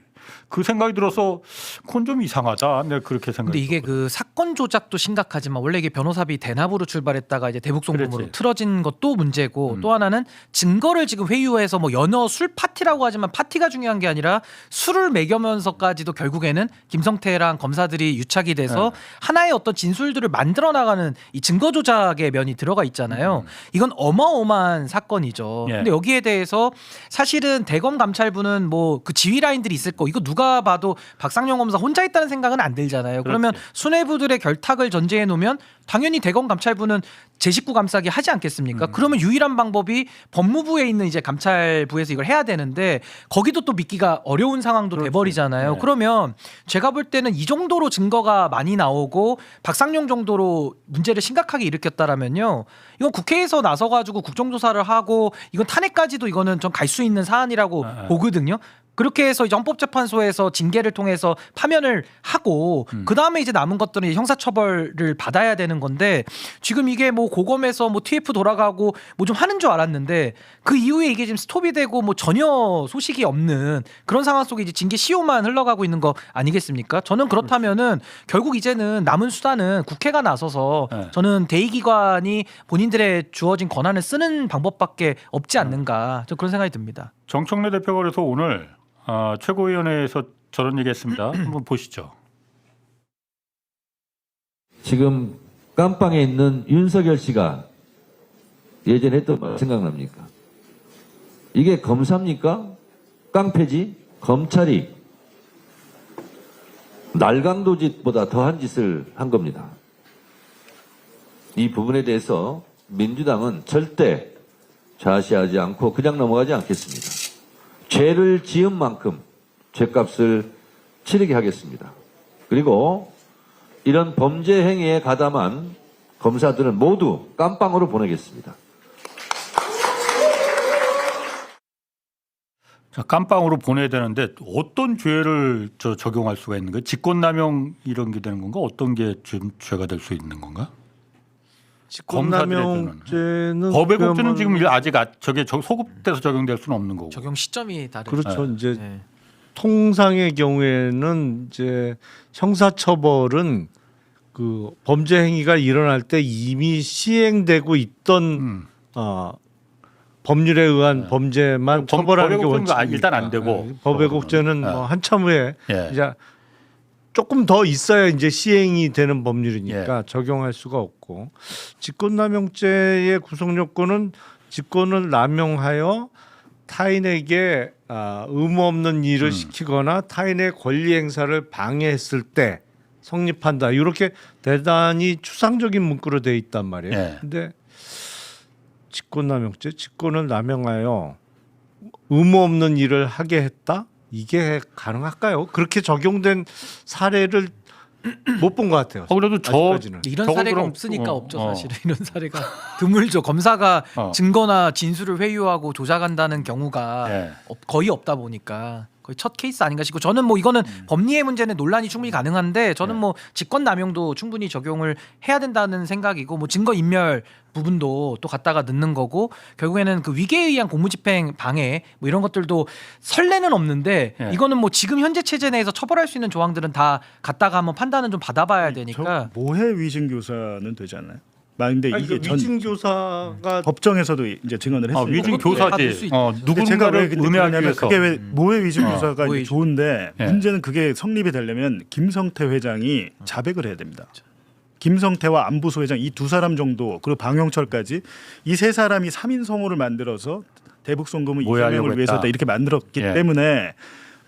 그 생각이 들어서 그건 좀 이상하다. 내가 그렇게 생각했어. 근데 이게 그 사건 조작도 심각하지만 원래 이게 변호사비 대납으로 출발했다가 이제 대북 송금으로 그렇지. 틀어진 것도 문제고 또 하나는 증거를 지금 회유해서 뭐 연어 술 파티라고 하지만 파티가 중요한 게 아니라 술을 먹여면서까지도 결국에는 김성태랑 검사들이 유착이 돼서 하나의 어떤 진술들을 만들어 나가는 이 증거 조작의 면이 들어가 있잖아요. 이건 어마어마한 사건이죠. 예. 근데 여기에 대해서 사실은 대검 감찰부는 뭐 그 지휘 라인들이 있을 거 이거 누가 봐도 박상용 검사 혼자 있다는 생각은 안 들잖아요. 그러면 수뇌부들의 결탁을 전제해 놓으면 당연히 대검 감찰부는 제 식구 감싸기 하지 않겠습니까? 그러면 유일한 방법이 법무부에 있는 이제 감찰부에서 이걸 해야 되는데 거기도 또 믿기가 어려운 상황도 돼버리잖아요. 그러면 제가 볼 때는 이 정도로 증거가 많이 나오고 박상용 정도로 문제를 심각하게 일으켰다라면요, 이건 국회에서 나서가지고 국정조사를 하고 이건 탄핵까지도 이거는 좀 갈 수 있는 사안이라고 보거든요. 그렇게 해서 이제 헌법재판소에서 징계를 통해서 파면을 하고 그 다음에 이제 남은 것들은 이제 형사처벌을 받아야 되는 건데 지금 이게 뭐 고검에서 뭐 TF 돌아가고 뭐 좀 하는 줄 알았는데 그 이후에 이게 지금 스톱이 되고 뭐 전혀 소식이 없는 그런 상황 속에 이제 징계 시효만 흘러가고 있는 거 아니겠습니까? 저는 그렇다면은 결국 이제는 남은 수단은 국회가 나서서 저는 대의기관이 본인들의 주어진 권한을 쓰는 방법밖에 없지 않는가 저 그런 생각이 듭니다. 정청래 대표가 그래서 오늘 최고위원회에서 저런 얘기했습니다. 한번 보시죠. 지금 깜빵에 있는 윤석열 씨가 예전에 했던 말 생각납니까? 이게 검사입니까? 깡패지? 검찰이 날강도짓보다 더한 짓을 한 겁니다. 이 부분에 대해서 민주당은 절대 좌시하지 않고 그냥 넘어가지 않겠습니다. 죄를 지은 만큼 죄값을 치르게 하겠습니다. 그리고 이런 범죄 행위에 가담한 검사들은 모두 깜빵으로 보내겠습니다. 자, 깜빵으로 보내야 되는데 어떤 죄를 적용할 수가 있는 거예요? 직권남용 이런 게 되는 건가? 어떤 게 좀 죄가 될 수 있는 건가? 직권남용죄는 법의 국죄는 그야말로- 지금 아직 저게 소급돼서 적용될 수는 없는 거고. 적용 시점이 다르죠. 그렇죠. 이제 네. 통상의 경우에는 이제 형사처벌은 그 범죄 행위가 일어날 때 이미 시행되고 있던 법률에 의한 범죄만 처벌하는 게 법의 국죄는 원칙이니까. 일단 안 되고. 법의 국죄는 예. 뭐 한참 후에 예. 이제 조금 더 있어야 이제 시행이 되는 법률이니까 예. 적용할 수가 없고, 직권남용죄의 구성 요건은 직권을 남용하여 타인에게 의무 없는 일을 시키거나 타인의 권리 행사를 방해했을 때 성립한다. 이렇게 대단히 추상적인 문구로 돼 있단 말이에요. 예. 근데 직권남용죄, 직권을 남용하여 의무 없는 일을 하게 했다? 이게 가능할까요? 그렇게 적용된 사례를 못 본 것 같아요. 그래도 아직까지는. 이런 저거 사례가 그럼- 없으니까 없죠, 어. 사실은. 이런 사례가 드물죠. 검사가 어. 증거나 진술을 회유하고 조작한다는 경우가 예. 거의 없다 보니까 거의 첫 케이스 아닌가 싶고, 저는 뭐 이거는 법리의 문제는 논란이 충분히 가능한데, 저는 뭐 직권남용도 충분히 적용을 해야 된다는 생각이고, 뭐 증거인멸 부분도 또 갖다가 넣는 거고, 결국에는 그 위계에 의한 공무집행 방해 뭐 이런 것들도 선례는 없는데, 예. 이거는 뭐 지금 현재 체제 내에서 처벌할 수 있는 조항들은 다 갖다가 한번 판단은 좀 받아봐야 되니까. 저 모해 위증 교사는 되지 않나요? 근데 아니, 이게 그 위증 교사가 법정에서도 이제 증언을 했어요. 위증 그것도 받을 교사지. 수 있죠. 근데 제가 왜 누군가를 근데 음해하기 그러냐면 위해서. 그게 왜 모해 위증 교사가 모해 이제 좋은데 예. 문제는 그게 성립이 되려면 김성태 회장이 자백을 해야 됩니다. 김성태와 안부수 회장 이 두 사람 정도, 그리고 방영철까지 이 세 사람이 3인 성호를 만들어서 대북 송금을 모해하려고 이재명을 위해서다 했다. 이렇게 만들었기 예. 때문에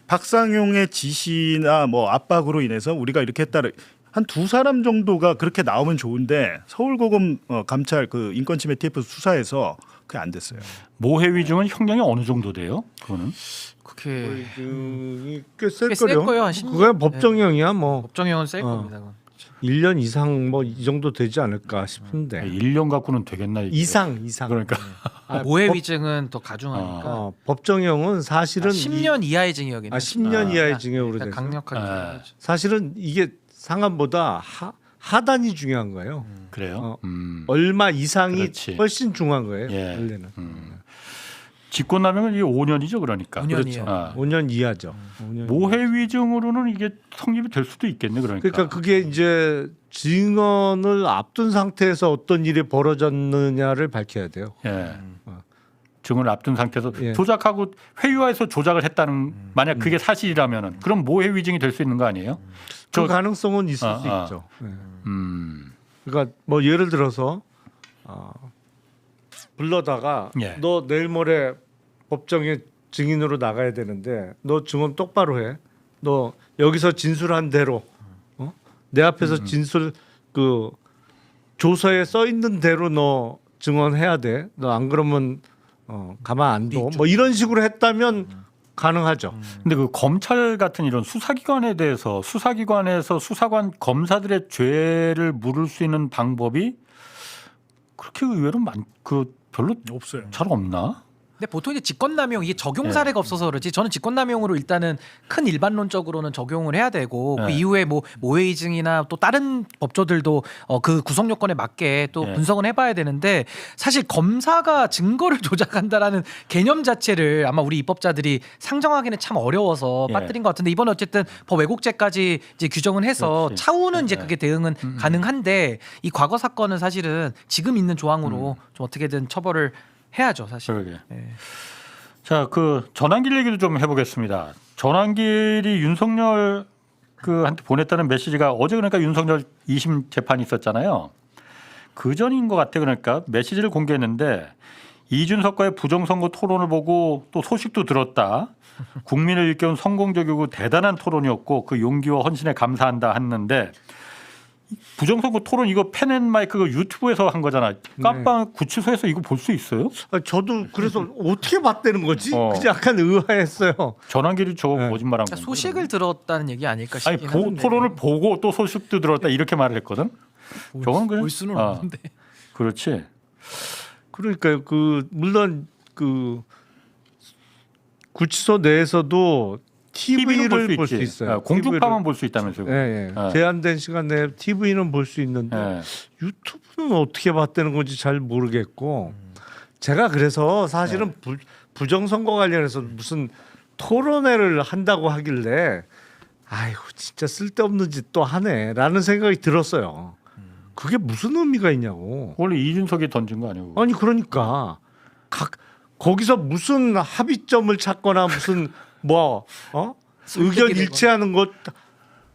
박상용의 지시나 뭐 압박으로 인해서 우리가 이렇게 했다를 한 두 사람 정도가 그렇게 나오면 좋은데, 서울고검 감찰 그 인권침해 TF 수사에서 그게 안 됐어요. 모해 위증은 형량이 어느 정도 돼요? 그거는 그게 위증이 꽤 셀 꽤셀 거요. 거예요. 한 10년. 그게 법정형이야 뭐 법정형은 셀 겁니다. 그건. 1년 이상 뭐 이 정도 되지 않을까 싶은데. 1년 갖고는 되겠나 이게. 이상. 그러니까 모해 위증은 더 가중하니까. 법정형은 사실은 10년 이하의 징역이네. 10년 이하의 징역으로 그러니까 돼서 강력하게. 아. 처벌하죠. 사실은 이게 상한보다 하단이 중요한 거예요. 그래요. 얼마 이상이 그렇지. 훨씬 중요한 거예요. 예. 원래는. 직권남용은 이게 5년이죠, 그러니까. 5년이요. 아. 5년 이하죠. 5년 모해 위증으로는 이게 성립이 될 수도 있겠네, 그러니까. 그러니까 그게 이제 증언을 앞둔 상태에서 어떤 일이 벌어졌느냐를 밝혀야 돼요. 예. 증언을 앞둔 상태에서 예. 조작하고 회유해서 조작을 했다는, 만약 그게 사실이라면은 그럼 모해 위증이 될 수 있는 거 아니에요? 그 가능성은 있을 수 아. 있죠. 네. 음. 그러니까 뭐 예를 들어서 불러다가 예. 너 내일 모레 법정에 증인으로 나가야 되는데 너 증언 똑바로 해. 너 여기서 진술한 대로 내 앞에서 진술 그 조서에 써 있는 대로 너 증언해야 돼. 너 안 그러면 가만 안 둬. 뭐 이런 식으로 했다면 가능하죠. 근데 그 검찰 같은 이런 수사기관에 대해서 수사기관에서 수사관 검사들의 죄를 물을 수 있는 방법이 그렇게 의외로 별로 없어요. 잘 없나? 근데 보통 이제 직권남용 이게 적용 사례가 없어서 그렇지, 저는 직권남용으로 일단은 큰 일반론적으로는 적용을 해야 되고, 그 네. 이후에 뭐 모해이증이나 또 다른 법조들도 그 구성 요건에 맞게 또 네. 분석은 해봐야 되는데, 사실 검사가 증거를 조작한다라는 개념 자체를 아마 우리 입법자들이 상정하기는 참 어려워서 예. 빠뜨린 것 같은데, 이번에 어쨌든 법 왜곡죄까지 이제 규정은 해서 그렇지. 차후는 이제 네. 그게 대응은 가능한데, 이 과거 사건은 사실은 지금 있는 조항으로 좀 어떻게든 처벌을 해야죠, 사실. 그러게. 예. 자, 그 전환길 얘기도 좀 해보겠습니다. 전환길이 윤석열 한테 보냈다는 메시지가 어제, 그러니까 윤석열 2심 재판이 있었잖아요. 그 전인 것 같아. 그러니까 메시지를 공개했는데, 이준석과의 부정선거 토론을 보고 또 소식도 들었다. 국민을 일깨운 성공적이고 대단한 토론이었고 그 용기와 헌신에 감사한다 했는데, 부정선거 토론 이거 펜앤마이크 그 유튜브에서 한 거잖아. 깜빵 구치소에서 이거 볼 수 있어요? 저도 그래서 어떻게 봤다는 거지? 어. 그냥 약간 의아했어요. 전환길이 저거 거짓말한 거. 소식을 들었다는 얘기 아닐까 아니 싶긴 한데 토론을 보고 또 소식도 들었다 이렇게 말을 했거든. 저건 그냥 볼 수는 아, 없는데. 그렇지. 그러니까 그 물론 그 구치소 내에서도 TV를 볼 수 있어요. 공중파만 볼 수 있다면서요. 예, 예. 예. 제한된 시간 내에 TV는 볼 수 있는데 예. 유튜브는 어떻게 봤다는 건지 잘 모르겠고 제가 그래서 사실은 부정선거 관련해서 무슨 토론회를 한다고 하길래 아이고 진짜 쓸데없는 짓 또 하네라는 생각이 들었어요. 그게 무슨 의미가 있냐고. 원래 이준석이 던진 거 아니고. 아니 그러니까 거기서 무슨 합의점을 찾거나 무슨 뭐 의견 일치하는 것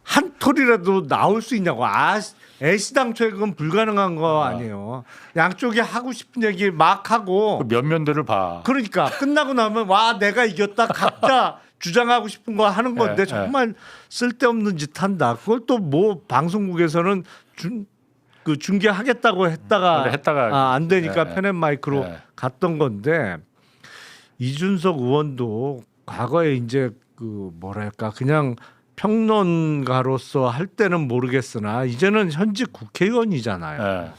한 톨이라도 나올 수 있냐고. 애시당초에 그건 불가능한 거 아니에요. 양쪽이 하고 싶은 얘기 막 하고 그 면면들을 봐. 그러니까 끝나고 나면 와 내가 이겼다 각자 주장하고 싶은 거 하는 건데 예, 정말 쓸데없는 짓 한다. 그걸 또 뭐 방송국에서는 중계하겠다고 했다가 원래 했다가 안 되니까 예, 펜앤마이크로 예. 갔던 건데 이준석 의원도 과거에 이제 그 뭐랄까 그냥 평론가로서 할 때는 모르겠으나 이제는 현직 국회의원이잖아요. 예.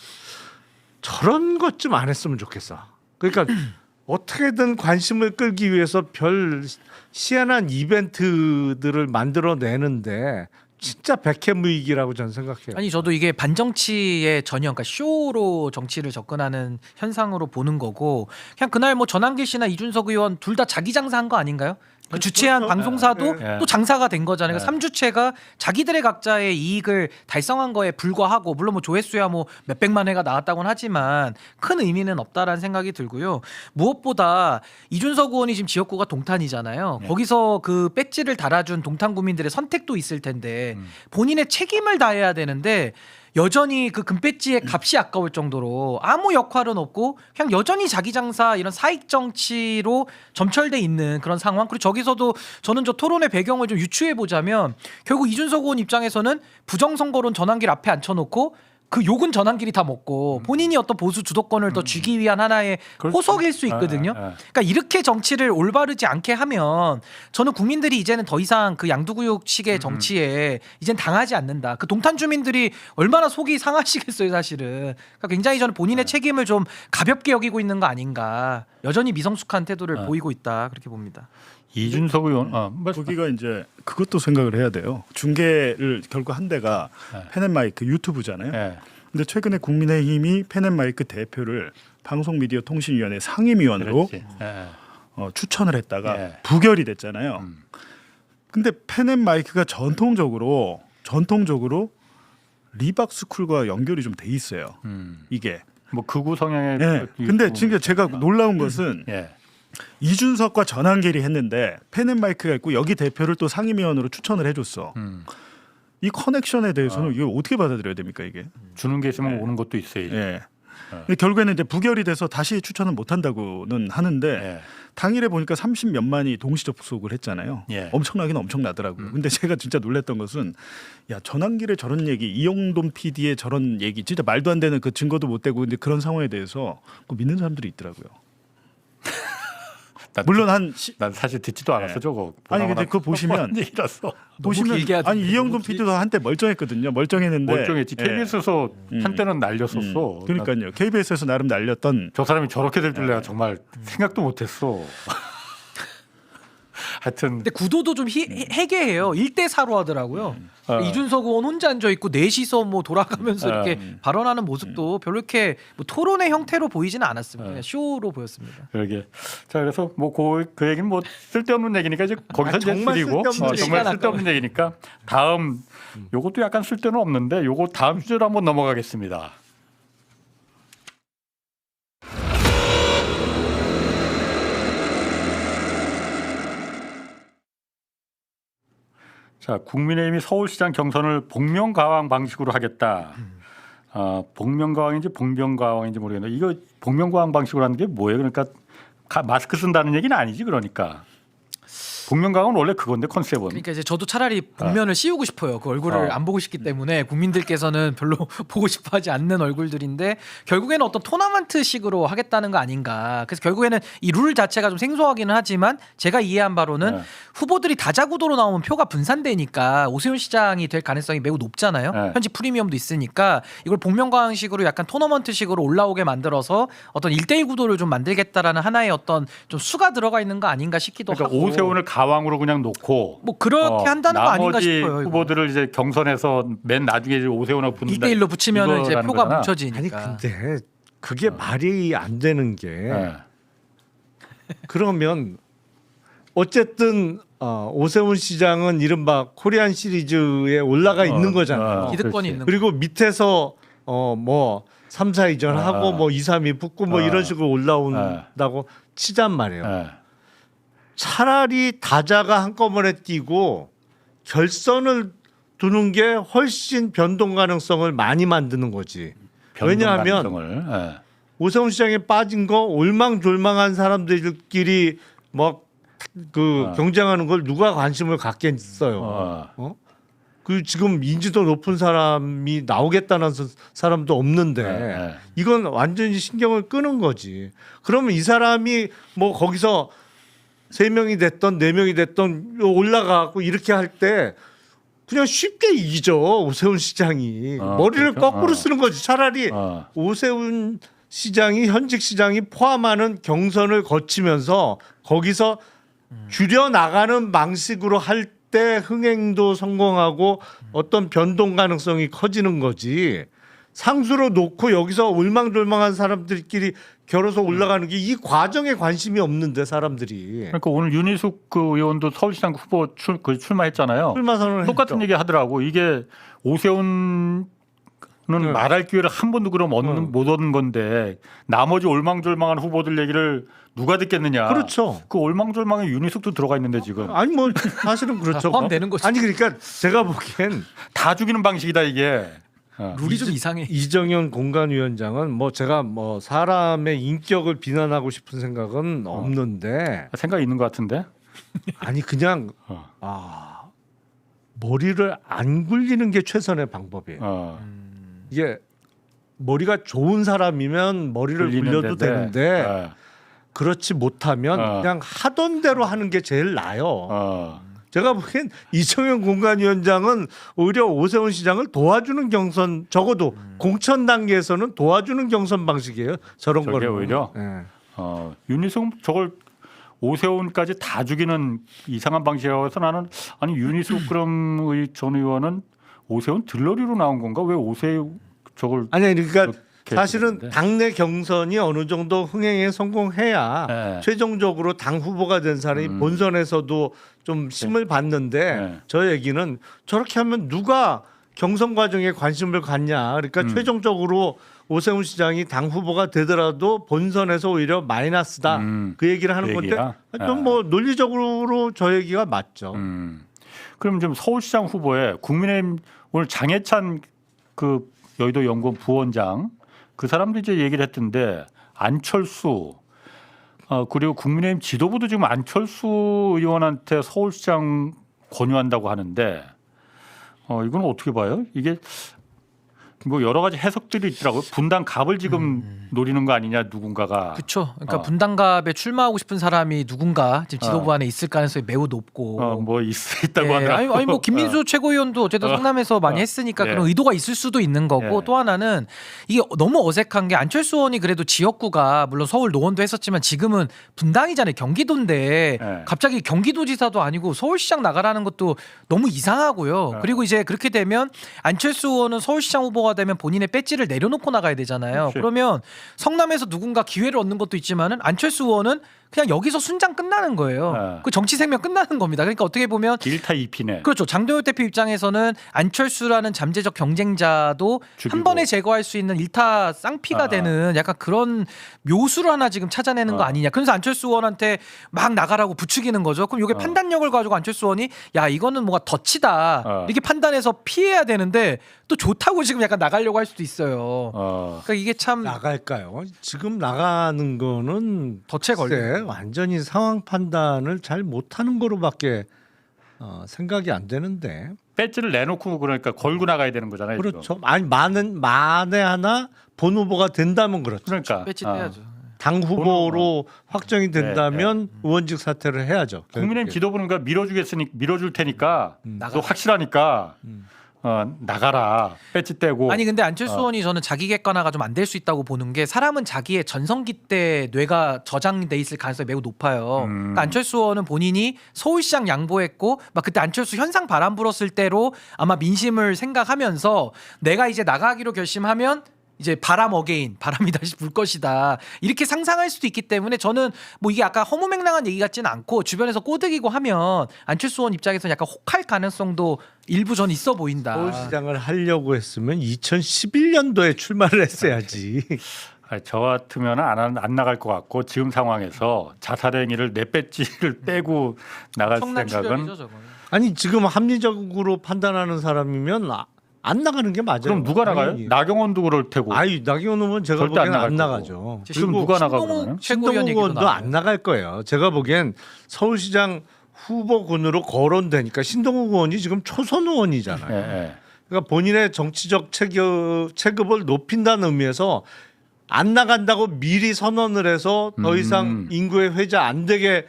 저런 것 좀 안 했으면 좋겠어. 그러니까 어떻게든 관심을 끌기 위해서 별 희한한 이벤트들을 만들어내는데 진짜 백해무익이라고 저는 생각해요. 아니 저도 이게 반정치의 전형, 그러니까 쇼로 정치를 접근하는 현상으로 보는 거고 그냥 그날 뭐 전한길 씨나 이준석 의원 둘 다 자기 장사한 거 아닌가요? 그 주최한 그렇죠. 방송사도 네. 또 장사가 된 거잖아요. 그러니까 3주체가 자기들의 각자의 이익을 달성한 거에 불과하고 물론 뭐 조회수야 뭐 몇백만 회가 나왔다고는 하지만 큰 의미는 없다라는 생각이 들고요. 무엇보다 이준석 의원이 지금 지역구가 동탄이잖아요. 거기서 그 배지를 달아준 동탄 구민들의 선택도 있을 텐데 본인의 책임을 다해야 되는데 여전히 그 금배지의 값이 아까울 정도로 아무 역할은 없고 그냥 여전히 자기 장사 이런 사익 정치로 점철돼 있는 그런 상황. 그리고 저기서도 저는 저 토론의 배경을 좀 유추해 보자면 결국 이준석 의원 입장에서는 부정선거론 전환길 앞에 앉혀놓고 그 욕은 전환길이 다 먹고 본인이 어떤 보수 주도권을 더 쥐기 위한 하나의 그렇죠. 호석일 수 있거든요. 그러니까 이렇게 정치를 올바르지 않게 하면 저는 국민들이 이제는 더 이상 그 양두구육식의 정치에 이젠 당하지 않는다. 그 동탄 주민들이 얼마나 속이 상하시겠어요, 사실은. 그러니까 굉장히 저는 본인의 책임을 좀 가볍게 여기고 있는 거 아닌가. 여전히 미성숙한 태도를 보이고 있다 그렇게 봅니다. 이준석 의원 거기가 이제 그것도 생각을 해야 돼요. 중계를 결국 한 데가 펜앤마이크 유튜브잖아요. 예. 근데 최근에 국민의힘이 펜앤마이크 대표를 방송미디어통신위원회 상임위원으로 그렇지. 예. 추천을 했다가 예. 부결이 됐잖아요. 근데 펜앤마이크가 전통적으로 리박스쿨과 연결이 좀 돼 있어요. 이게. 뭐 극우 성향의 예. 근데 지금 제가 놀라운 것은 예. 이준석과 전한길이 했는데 펜앤마이크가 있고 여기 대표를 또 상임위원으로 추천을 해줬어. 이 커넥션에 대해서는 이거 어떻게 받아들여야 됩니까 이게? 주는 게 있으면 오는 것도 있어야지. 예. 근데 결국에는 이제 부결이 돼서 다시 추천을 못 한다고는 하는데 예. 당일에 보니까 30몇만이 동시 접속을 했잖아요. 예. 엄청나긴 엄청나더라고요. 근데 제가 진짜 놀랐던 것은 야 전한길의 저런 얘기, 이영돈 PD의 저런 얘기, 진짜 말도 안 되는 그 증거도 못 대고 근데 그런 상황에 대해서 믿는 사람들이 있더라고요. 물론 난 사실 듣지도 않았어 네. 저거. 아니 근데 그거 보시면 얘기라서 길게 보시면 아니 하던데, 이영돈 PD도 한때 멀쩡했거든요. 멀쩡했는데 멀쩡했지. KBS에서 한때는 날렸었어. 그러니까요. KBS에서 나름 날렸던 저 사람이 저렇게 될 줄 내가 정말 생각도 못했어. 하여튼 근데 구도도 좀 해괴해요. 1대4로 하더라고요. 이준석 의원 혼자 앉아 있고 넷이서 뭐 돌아가면서 이렇게 발언하는 모습도 별로 이렇게 뭐 토론의 형태로 보이지는 않았습니다. 그냥 쇼로 보였습니다. 그러게. 자 그래서 뭐 그 얘기는 뭐 쓸데없는 얘기니까 이제 거기서 이제 정말 줄이고 쓸데없는 정말 얘기가 쓸데없는 얘기니까 다음 요것도 약간 쓸데는 없는데 요거 다음 주제로 한번 넘어가겠습니다. 자, 국민의힘이 서울시장 경선을 복면가왕 방식으로 하겠다. 복면가왕인지 봉변가왕인지 모르겠는데 이거 복면가왕 방식으로 하는 게 뭐예요? 그러니까 마스크 쓴다는 얘기는 아니지 그러니까. 복면가왕은 원래 그건데 컨셉은. 그러니까 이제 저도 차라리 복면을 씌우고 싶어요. 그 얼굴을 안 보고 싶기 때문에 국민들께서는 별로 보고 싶어하지 않는 얼굴들인데 결국에는 어떤 토너먼트식으로 하겠다는 거 아닌가. 그래서 결국에는 이 룰 자체가 좀 생소하기는 하지만 제가 이해한 바로는 후보들이 다자구도로 나오면 표가 분산되니까 오세훈 시장이 될 가능성이 매우 높잖아요. 현직 프리미엄도 있으니까 이걸 복면가왕식으로 약간 토너먼트식으로 올라오게 만들어서 어떤 1대1 구도를 좀 만들겠다라는 하나의 어떤 좀 수가 들어가 있는 거 아닌가 싶기도 그러니까 하고. 오세훈을 가왕으로 그냥 놓고 뭐 그렇게 한다는 거 아닌가 나머지 싶어요. 이거. 후보들을 이제 경선에서 맨 나중에 이제 오세훈하고 붙는다. 1대1로 붙이면 이제 이거라는 표가 거잖아. 뭉쳐지니까. 아니 근데 그게 말이 안 되는 게 네. 그러면 어쨌든 오세훈 시장은 이른바 코리안 시리즈에 올라가 있는 거잖아요. 기득권이 그렇지. 있는 그리고 밑에서 뭐 3, 4위전 하고 뭐 2, 3위 붙고 뭐 이런 식으로 올라온다고 치잔 말이에요. 네. 차라리 다자가 한꺼번에 뛰고 결선을 두는 게 훨씬 변동 가능성을 많이 만드는 거지. 왜냐하면 가능성을, 네. 오세훈 시장에 빠진 거 올망졸망한 사람들끼리 뭐 그 경쟁하는 걸 누가 관심을 갖겠어요. 그 지금 인지도 높은 사람이 나오겠다는 사람도 없는데 네. 이건 완전히 신경을 끄는 거지. 그러면 이 사람이 뭐 거기서 3명이 됐던 4명이 됐던 올라가고 이렇게 할 때 그냥 쉽게 이기죠. 오세훈 시장이 머리를 그렇죠? 거꾸로 쓰는 거지. 차라리 오세훈 시장이 현직 시장이 포함하는 경선을 거치면서 거기서 줄여 나가는 방식으로 할 때 흥행도 성공하고 어떤 변동 가능성이 커지는 거지. 상수로 놓고 여기서 올망졸망한 사람들끼리 겨뤄서 올라가는 게 이 과정에 관심이 없는데 사람들이 그러니까 오늘 윤희숙 그 의원도 서울시장 후보 출마했잖아요. 출마 선언을 똑같은 했죠. 얘기 하더라고. 이게 오세훈은 말할 기회를 한 번도 그럼 못 얻는 건데 나머지 올망졸망한 후보들 얘기를 누가 듣겠느냐. 그렇죠. 그 올망졸망에 윤희숙도 들어가 있는데 지금 아니 뭐 사실은 그렇죠. 포함되는 거죠. 아니 그러니까 제가 보기엔 다 죽이는 방식이다 이게. 룰이 좀 이상해. 이정현 공관위원장은 뭐 제가 뭐 사람의 인격을 비난하고 싶은 생각은 없는데 생각이 있는 것 같은데. 아니 그냥 머리를 안 굴리는 게 최선의 방법이에요. 이게 머리가 좋은 사람이면 머리를 굴려도 되는데 그렇지 못하면 그냥 하던 대로 하는 게 제일 나아요. 제가 보기엔 이정현 공관위원장은 오히려 오세훈 시장을 도와주는 경선 적어도 공천 단계에서는 도와주는 경선 방식이에요. 저런 저게 거는 오히려? 네. 윤희숙 저걸 오세훈까지 다 죽이는 이상한 방식이라고 해서 나는 아니 윤희숙 그럼 전 의원은 오세훈 들러리로 나온 건가? 왜 오세훈 저걸 아니 그러니까 그렇게 사실은 했는데. 당내 경선이 어느 정도 흥행에 성공해야 네. 최종적으로 당 후보가 된 사람이 본선에서도 좀 힘을 받는데 네. 저 얘기는 저렇게 하면 누가 경선 과정에 관심을 갖냐. 그러니까 최종적으로 오세훈 시장이 당 후보가 되더라도 본선에서 오히려 마이너스다. 그 얘기를 하는 그 건데 얘기야? 좀 뭐 논리적으로 저 얘기가 맞죠. 그럼 좀 서울시장 후보에 국민의힘 오늘 장해찬 그 여의도 연구원 부원장 그 사람도 이제 얘기를 했던데 안철수 그리고 국민의힘 지도부도 지금 안철수 의원한테 서울시장 권유한다고 하는데 이건 어떻게 봐요? 이게 뭐 여러 가지 해석들이 있더라고요. 분당 갑을 지금 노리는 거 아니냐 누군가가. 그렇죠. 그러니까 분당갑에 출마하고 싶은 사람이 누군가 지금 지도부 안에 있을 가능성이 매우 높고. 뭐 있다고 예, 하더라고요. 아니 뭐 김민수 최고위원도 어쨌든 성남에서 많이 했으니까 예. 그런 의도가 있을 수도 있는 거고 예. 또 하나는 이게 너무 어색한 게 안철수 의원이 그래도 지역구가 물론 서울 노원도 했었지만 지금은 분당이잖아요. 경기도인데 예. 갑자기 경기도지사도 아니고 서울시장 나가라는 것도 너무 이상하고요. 그리고 이제 그렇게 되면 안철수 의원은 서울시장 후보가 되면 본인의 배지를 내려놓고 나가야 되잖아요. 그렇지. 그러면 성남에서 누군가 기회를 얻는 것도 있지만은 안철수 의원은 그냥 여기서 순장 끝나는 거예요. 네. 그 정치 생명 끝나는 겁니다. 그러니까 어떻게 보면 1타 2피네. 그렇죠. 장동혁 대표 입장에서는 안철수라는 잠재적 경쟁자도 죽이고. 한 번에 제거할 수 있는 일타 쌍피가 되는 약간 그런 묘수를 하나 지금 찾아내는 거 아니냐. 그래서 안철수 의원한테 막 나가라고 부추기는 거죠. 그럼 이게 판단력을 가지고 안철수 의원이 야 이거는 뭐가 덫이다. 이렇게 판단해서 피해야 되는데 또 좋다고 지금 약간 나가려고 할 수도 있어요. 그러니까 이게 참 나갈까요? 지금 나가는 거는 덫에 걸려. 완전히 상황 판단을 잘 못하는 거로밖에 생각이 안 되는데. 배지를 내놓고 그러니까 걸고 나가야 되는 거잖아요. 지금. 그렇죠. 아니 만에 하나 본 후보가 된다면 그렇죠. 그러니까 배치 떼야죠. 당 후보로 확정이 된다면 의원직 사퇴를 해야죠. 국민의힘 결국에. 지도부는 밀어줄 테니까 또 확실하니까 나가라 배지 떼고. 아니 근데 안철수 의원이 저는 자기 객관화가 좀 안 될 수 있다고 보는 게 사람은 자기의 전성기 때 뇌가 저장돼 있을 가능성이 매우 높아요. 그러니까 안철수 의원은 본인이 서울시장 양보했고 막 그때 안철수 현상 바람 불었을 때로 아마 민심을 생각하면서 내가 이제 나가기로 결심하면 이제 바람 어게인 바람이 다시 불 것이다 이렇게 상상할 수도 있기 때문에 저는 뭐 이게 아까 허무맹랑한 얘기 같지는 않고 주변에서 꼬드기고 하면 안철수 의원 입장에서는 약간 혹할 가능성도 일부 전 있어 보인다. 서울시장을 하려고 했으면 2011년도에 출마를 했어야지. 아니, 저 같으면 안 나갈 것 같고 지금 상황에서 자살행위를 내 배지를 떼고 나갈 엄청난 생각은 출혈이죠, 저거는. 아니 지금 합리적으로 판단하는 사람이면 안 나가는 게 맞아요. 그럼 누가 나가요? 당연히. 나경원도 그럴 테고. 아이 나경원 의원 제가 절대 안 보기에는 안 나갈 나가죠. 지금 누가 나가 그러면? 최고위원 신동욱 얘기도 의원도 나와요. 안 나갈 거예요. 제가 보기엔 서울시장 후보군으로 거론되니까 신동욱 의원이 지금 초선 의원이잖아요. 예, 예. 그러니까 본인의 정치적 체급을 높인다는 의미에서 안 나간다고 미리 선언을 해서 더 이상 인구의 회자 안 되게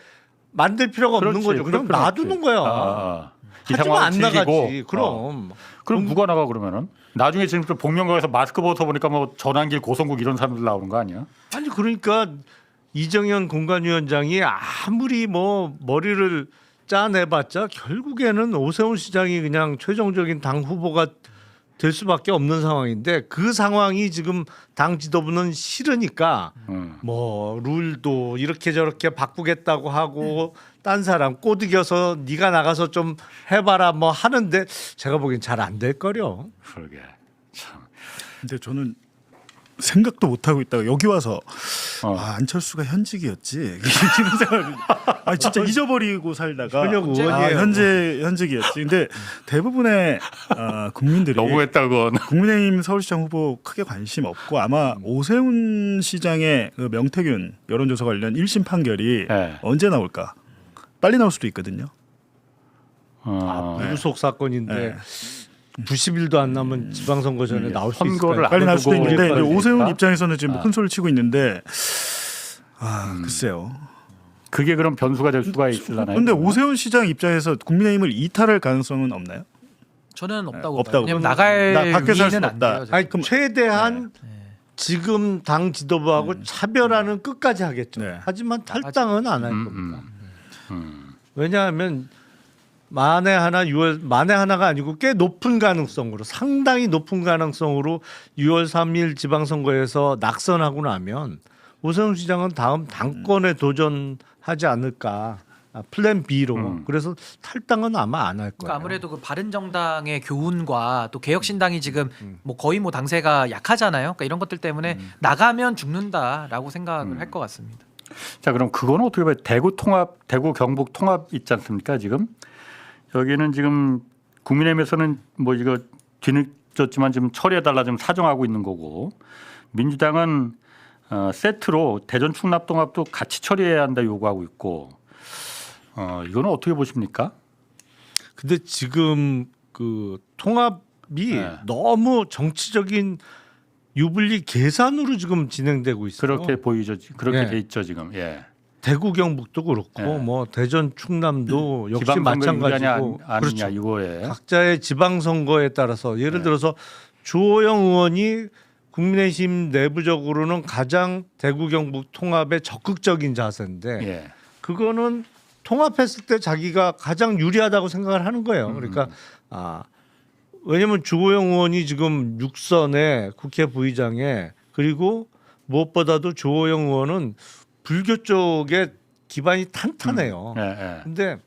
만들 필요가 없는 그렇지, 거죠. 그냥 그렇지. 놔두는 거야. 이 하지만 상황을 안 즐기고. 나가지. 그럼. 그럼 누가 나가 그러면은? 나중에 지금 또 복면가에서 마스크 벗어 보니까 뭐 전환길 고성국 이런 사람들 나오는 거 아니야? 아니 그러니까 이정현 공관위원장이 아무리 뭐 머리를 짜내봤자 결국에는 오세훈 시장이 그냥 최종적인 당 후보가 될 수밖에 없는 상황인데 그 상황이 지금 당 지도부는 싫으니까 뭐 룰도 이렇게 저렇게 바꾸겠다고 하고 딴 사람 꼬드겨서 네가 나가서 좀 해봐라 뭐 하는데 제가 보기엔 잘 안 될 거려. 그러게. 참. 근데 저는 생각도 못 하고 있다가 여기 와서 어. 안철수가 현직이었지 이런 생각을 진짜 잊어버리고 살다가 현역 의원이에요. 현직이었지. 근데 대부분의 국민들이 너무했다 그건. 국민의힘 서울시장 후보 크게 관심 없고 아마 오세훈 시장의 그 명태균 여론조사 관련 1심 판결이 네. 언제 나올까? 빨리 나올 수도 있거든요. 무속 사건인데 네. 90일도 안 남은 지방선거 전에 나올 수 선거를 있을까요? 빨리 나올 수도 앞두고 있는데 우리 이제 오세훈 빨리 입장에서는 지금 큰 소리를 치고 있는데 글쎄요. 그게 그럼 변수가 될 수가 있을라나요? 근데 오세훈 시장 입장에서 국민의힘을 이탈할 가능성은 없나요? 저는 없다고 없다고. 봐요. 왜냐면 나갈 밖에서 할 위는 수는 안 돼요. 없다. 아니 최대한 지금 당 지도부하고 차별하는 끝까지 하겠죠. 네. 하지만 탈당은 안 할 겁니다. 왜냐하면 만에 하나가 아니고 꽤 높은 가능성으로 상당히 높은 가능성으로 6월 3일 지방선거에서 낙선하고 나면 오세훈 시장은 다음 당권에 도전하지 않을까. 플랜 B로. 그래서 탈당은 아마 안 할 거예요. 그러니까 아무래도 그 바른정당의 교훈과 또 개혁신당이 지금 뭐 거의 뭐 당세가 약하잖아요. 그러니까 이런 것들 때문에 나가면 죽는다라고 생각을 할 것 같습니다. 자 그럼 그거는 어떻게 봐요? 대구 경북 통합 있지 않습니까 지금? 여기는 지금 국민의힘에서는 뭐 이거 뒤늦었지만 지금 처리해달라 지금 사정하고 있는 거고 민주당은 세트로 대전 충남 통합도 같이 처리해야 한다 요구하고 있고 이거는 어떻게 보십니까? 근데 지금 그 통합이 너무 정치적인 유불리 계산으로 지금 진행되고 있어요. 그렇게 보이죠. 그렇게 예. 돼 있죠 지금. 예. 대구 경북도 그렇고 예. 뭐 대전 충남도 역시 지방선거 유리하냐 마찬가지고 아니냐 그렇죠. 이거에. 각자의 지방선거에 따라서 예를 들어서 주호영 의원이 국민의힘 내부적으로는 가장 대구 경북 통합에 적극적인 자세인데 예. 그거는 통합했을 때 자기가 가장 유리하다고 생각을 하는 거예요. 그러니까 왜냐하면 주호영 의원이 지금 6선에 국회 부의장에 그리고 무엇보다도 주호영 의원은 불교 쪽에 기반이 탄탄해요. 예, 예. 근데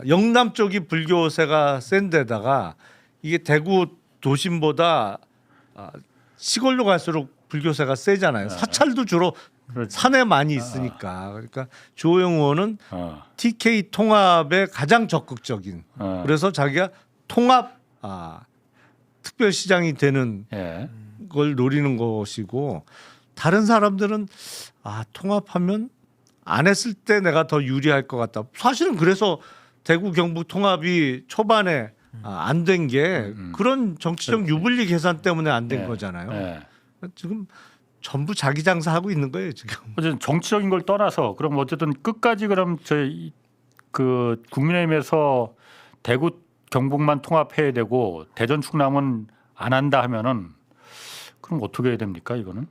영남 쪽이 불교세가 센 데다가 이게 대구 도심보다 시골로 갈수록 불교세가 세잖아요. 사찰도 주로 그렇지. 산에 많이 있으니까. 그러니까 주호영 의원은 어. TK 통합에 가장 적극적인. 그래서 자기가 통합 특별시장이 되는 예. 걸 노리는 것이고 다른 사람들은 통합하면 안 했을 때 내가 더 유리할 것 같다. 사실은 그래서 대구 경북 통합이 초반에 안 된 게 그런 정치적 그렇지. 유불리 계산 때문에 안 된 네. 거잖아요. 네. 지금 전부 자기 장사하고 있는 거예요 지금. 어쨌든 정치적인 걸 떠나서 그럼 어쨌든 끝까지 그럼 저희 그 국민의힘에서 대구 경북만 통합해야 되고 대전 충남은 안 한다 하면은 그럼 어떻게 해야 됩니까 이거는?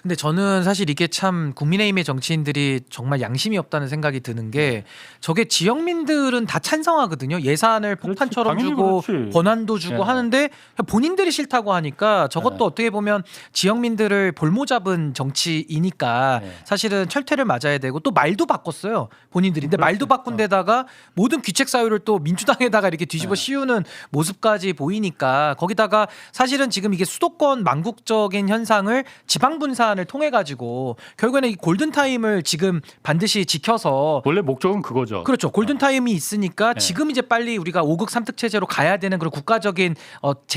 근데 저는 사실 이게 참 국민의힘의 정치인들이 정말 양심이 없다는 생각이 드는 게 저게 지역민들은 다 찬성하거든요. 예산을 폭탄처럼 당연히 주고 그렇지. 권한도 주고 네. 하는데 본인들이 싫다고 하니까 저것도 네. 어떻게 보면 지역민들을 볼모 잡은 정치이니까 네. 사실은 철퇴를 맞아야 되고 또 말도 바꿨어요. 본인들이. 근데 그렇지. 말도 바꾼 데다가 모든 귀책 사유를 또 민주당에다가 이렇게 뒤집어 네. 씌우는 모습까지 보이니까 거기다가 사실은 지금 이게 수도권 망국적인 현상을 지방 분산을 통해 가지고 결국에는 이 골든 타임을 지금 반드시 지켜서 원래 목적은 그거죠. 그렇죠. 골든 타임이 있으니까 네. 지금 이제 빨리 우리가 5극 3특 체제로 가야 되는 그런 국가적인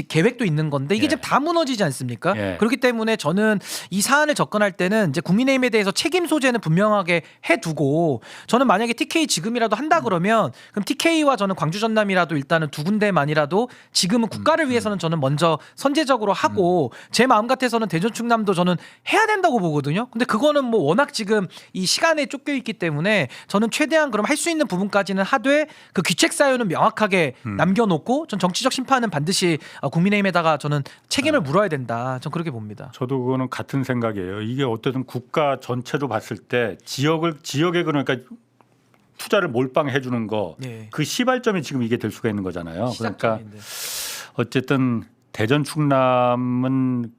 계획도 있는 건데 이게 예. 지금 다 무너지지 않습니까? 예. 그렇기 때문에 저는 이 사안을 접근할 때는 이제 국민의힘에 대해서 책임 소재는 분명하게 해두고 저는 만약에 TK 지금이라도 한다 그러면 그럼 TK와 저는 광주 전남이라도 일단은 두 군데만이라도 지금은 국가를 위해서는 저는 먼저 선제적으로 하고 제 마음 같아서는 대전 충남도 저는 해야 된다고 보거든요. 근데 그거는 뭐 워낙 지금 이 시간에 쫓겨 있기 때문에 저는 최대한 그럼 할 수 있는 부분까지는 하되 그 귀책 사유는 명확하게 남겨놓고 전 정치적 심판은 반드시 국민의힘에다가 저는 책임을 물어야 된다. 전 그렇게 봅니다. 저도 그거는 같은 생각이에요. 이게 어쨌든 국가 전체로 봤을 때 지역에 그러니까 투자를 몰빵해 주는 거 네. 그 시발점이 지금 이게 될 수가 있는 거잖아요. 그러니까 시작점인데. 어쨌든 대전 충남은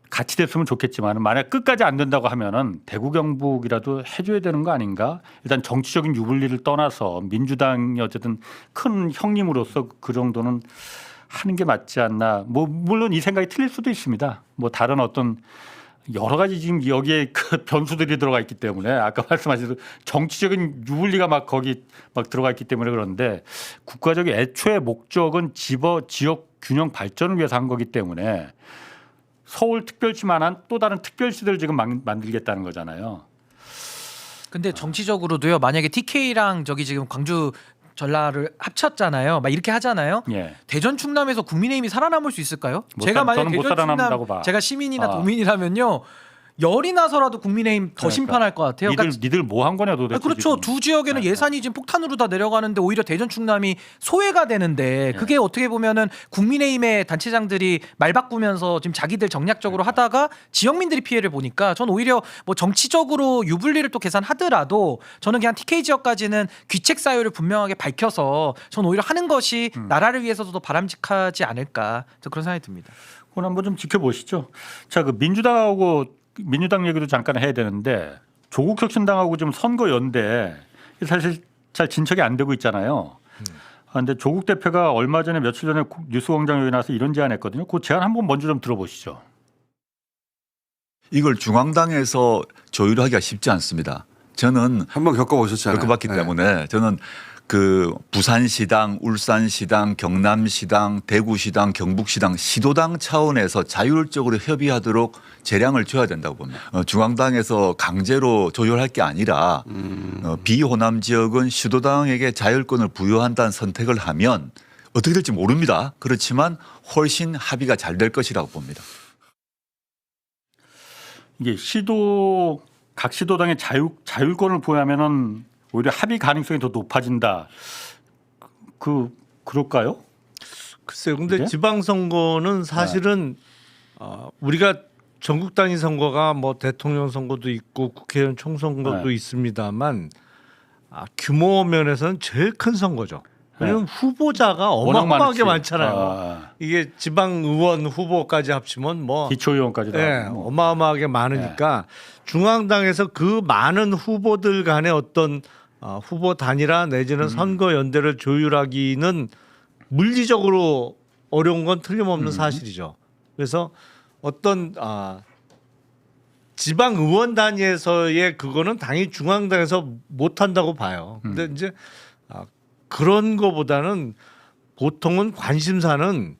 같이 됐으면 좋겠지만 만약 끝까지 안 된다고 하면은 대구 경북이라도 해줘야 되는 거 아닌가? 일단 정치적인 유불리를 떠나서 민주당이 어쨌든 큰 형님으로서 그 정도는 하는 게 맞지 않나? 뭐 물론 이 생각이 틀릴 수도 있습니다. 뭐 다른 어떤 여러 가지 지금 여기에 그 변수들이 들어가 있기 때문에 아까 말씀하신 대로 정치적인 유불리가 막 거기 막 들어가 있기 때문에 그런데 국가적인 애초의 목적은 지역 균형 발전을 위해서 한 거기 때문에 서울 특별시만한 또 다른 특별시들을 지금 만들겠다는 거잖아요. 근데 정치적으로도요. 만약에 TK랑 저기 지금 광주 전라를 합쳤잖아요. 막 이렇게 하잖아요. 예. 대전 충남에서 국민의힘이 살아남을 수 있을까요? 못 제가 살- 만약 저는 못 대전 살아남는다고 충남 봐. 제가 시민이나 아. 도민이라면요. 열이 나서라도 국민의힘 더 그러니까. 심판할 것 같아요. 니들 뭐 한 거냐 도대체. 그렇죠. 지금. 두 지역에는 네. 예산이 지금 폭탄으로 다 내려가는데 오히려 대전 충남이 소외가 되는데 그게 어떻게 보면은 국민의힘의 단체장들이 말 바꾸면서 지금 자기들 정략적으로 하다가 지역민들이 피해를 보니까 저는 오히려 뭐 정치적으로 유불리를 또 계산하더라도 저는 그냥 TK 지역까지는 귀책 사유를 분명하게 밝혀서 저는 오히려 하는 것이 나라를 위해서도 더 바람직하지 않을까 저 그런 생각이 듭니다. 그건 한번 좀 지켜보시죠. 자, 그 민주당 얘기도 잠깐 해야 되는데 조국 혁신당하고 지금 선거 연대 사실 잘 진척이 안 되고 있잖아요. 그런데 조국 대표가 얼마 전에 며칠 전에 뉴스공장에 나와서 이런 제안했거든요. 그 제안 한번 먼저 좀 들어보시죠. 이걸 중앙당에서 조율하기가 쉽지 않습니다. 저는 한번 겪어보셨잖아요. 겪어봤기 네. 때문에 저는 그 부산시당, 울산시당, 경남시당, 대구시당, 경북시당, 시도당 차원에서 자율적으로 협의하도록 재량을 줘야 된다고 봅니다. 중앙당에서 강제로 조율할 게 아니라 비호남 지역은 시도당에게 자율권을 부여한다는 선택을 하면 어떻게 될지 모릅니다. 그렇지만 훨씬 합의가 잘 될 것이라고 봅니다. 이게 각 시도당의 자율권을 부여하면은 오히려 합의 가능성이 더 높아진다. 그럴까요? 글쎄요. 근데 그래? 지방선거는 사실은 우리가 전국 단위 선거가 뭐 대통령 선거도 있고 국회의원 총선거도 네. 있습니다만 규모 면에서는 제일 큰 선거죠. 왜냐하면 네. 후보자가 워낙 어마어마하게 많지. 많잖아요. 이게 지방 의원 후보까지 합치면 뭐 기초의원까지도 네, 하고. 어마어마하게 많으니까 중앙당에서 그 많은 후보들 간의 어떤 후보 단일화 내지는 선거 연대를 조율하기는 물리적으로 어려운 건 틀림없는 사실이죠. 그래서 어떤 지방 의원 단위에서의 그거는 당연히 중앙당에서 못 한다고 봐요. 근데 이제 그런 거보다는 보통은 관심사는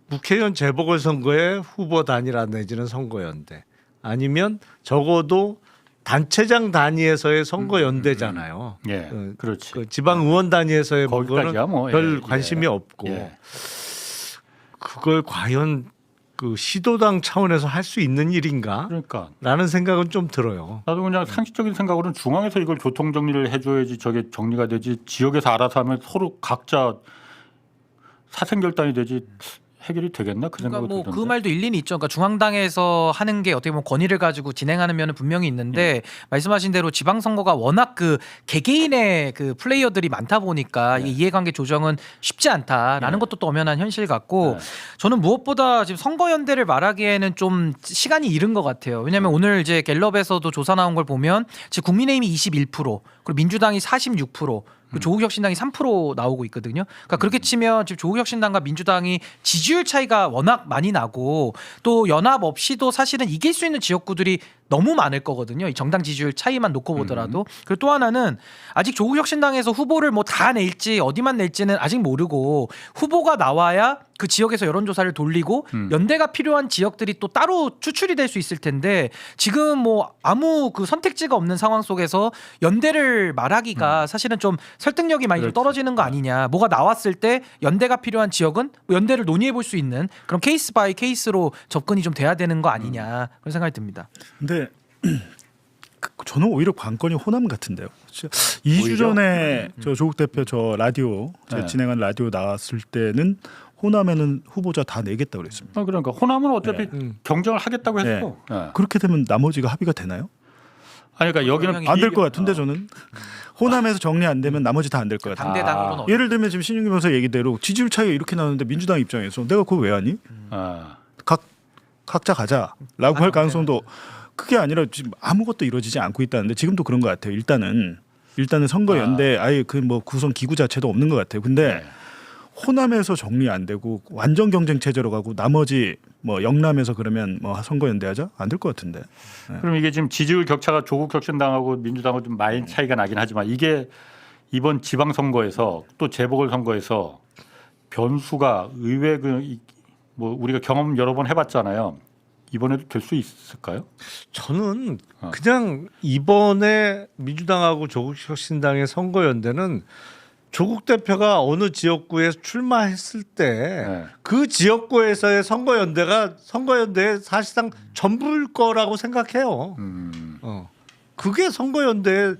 국회의원 재보궐선거의 후보 단일화 내지는 선거연대 아니면 적어도 단체장 단위에서의 선거 연대잖아요. 예, 그렇지. 그 지방 의원 단위에서의 거기까지야 부분은 뭐, 별 예, 관심이 예. 없고 예. 그걸 과연 그 시도당 차원에서 할 수 있는 일인가? 그러니까 라는 생각은 좀 들어요. 나도 그냥 상식적인 생각으로는 중앙에서 이걸 교통 정리를 해줘야지 저게 정리가 되지 지역에서 알아서 하면 서로 각자 사생결단이 되지 해결이 되겠나 그 그러니까 생각이 뭐 그 들던데. 말도 일리는 있죠. 그러니까 중앙당에서 하는 게 어떻게 보면 권위를 가지고 진행하는 면은 분명히 있는데 말씀하신 대로 지방선거가 워낙 그 개개인의 그 플레이어들이 많다 보니까 이게 이해관계 조정은 쉽지 않다라는 것도 또 엄연한 현실 같고 저는 무엇보다 지금 선거연대를 말하기에는 좀 시간이 이른 것 같아요. 왜냐하면 오늘 이제 갤럽에서도 조사 나온 걸 보면 지금 국민의힘이 21% 그리고 민주당이 46% 조국혁신당이 3% 나오고 있거든요. 그러니까 그렇게 치면 지금 조국혁신당과 민주당이 지지율 차이가 워낙 많이 나고 또 연합 없이도 사실은 이길 수 있는 지역구들이 너무 많을 거거든요. 이 정당 지지율 차이만 놓고 보더라도. 그리고 또 하나는 아직 조국혁신당에서 후보를 뭐 다 낼지 어디만 낼지는 아직 모르고 후보가 나와야 그 지역에서 여론조사를 돌리고 연대가 필요한 지역들이 또 따로 추출이 될 수 있을 텐데 지금 뭐 아무 그 선택지가 없는 상황 속에서 연대를 말하기가 사실은 좀 설득력이 많이 좀 떨어지는 거 아니냐. 뭐가 나왔을 때 연대가 필요한 지역은 뭐 연대를 논의해 볼 수 있는 그런 케이스 바이 케이스로 접근이 좀 돼야 되는 거 아니냐 그런 생각이 듭니다. 근데 저는 오히려 관건이 호남 같은데요. 2주 오히려? 전에 저 조국 대표 저 라디오 제가 네. 진행한 라디오 나왔을 때는 호남에는 후보자 다 내겠다 그랬습니다. 그러니까 호남은 어차피 경쟁을 하겠다고 했어. 예. 그렇게 되면 나머지가 합의가 되나요? 아니 그러니까 여기는 안 될 것 같은데 저는 호남에서 정리 안 되면 나머지 다 안 될 것 같아요. 당대당으로는 예를 들면 지금 신윤기 변호사 얘기대로 지지율 차이가 이렇게 나는데 민주당 입장에서 내가 그거 왜 하니? 각자 가자라고 할 가능성도 그게 아니라 지금 아무것도 이루어지지 않고 있다는데 지금도 그런 것 같아요. 일단은 선거 연대 아예 그 뭐 구성 기구 자체도 없는 것 같아요. 근데 호남에서 정리 안 되고 완전 경쟁 체제로 가고 나머지 뭐 영남에서 그러면 뭐 선거 연대하자 안 될 것 같은데. 그럼 이게 지금 지지율 격차가 조국혁신당하고 민주당하고 좀 많이 차이가 나긴 하지만 이게 이번 지방선거에서 또 재보궐선거에서 변수가 의외 뭐 우리가 경험 여러 번 해봤잖아요. 이번에도 될 수 있을까요? 저는 그냥 이번에 민주당하고 조국혁신당의 선거연대는 조국 대표가 어느 지역구에 출마했을 때 그 지역구에서의 선거연대의 사실상 전부일 거라고 생각해요. 그게 선거연대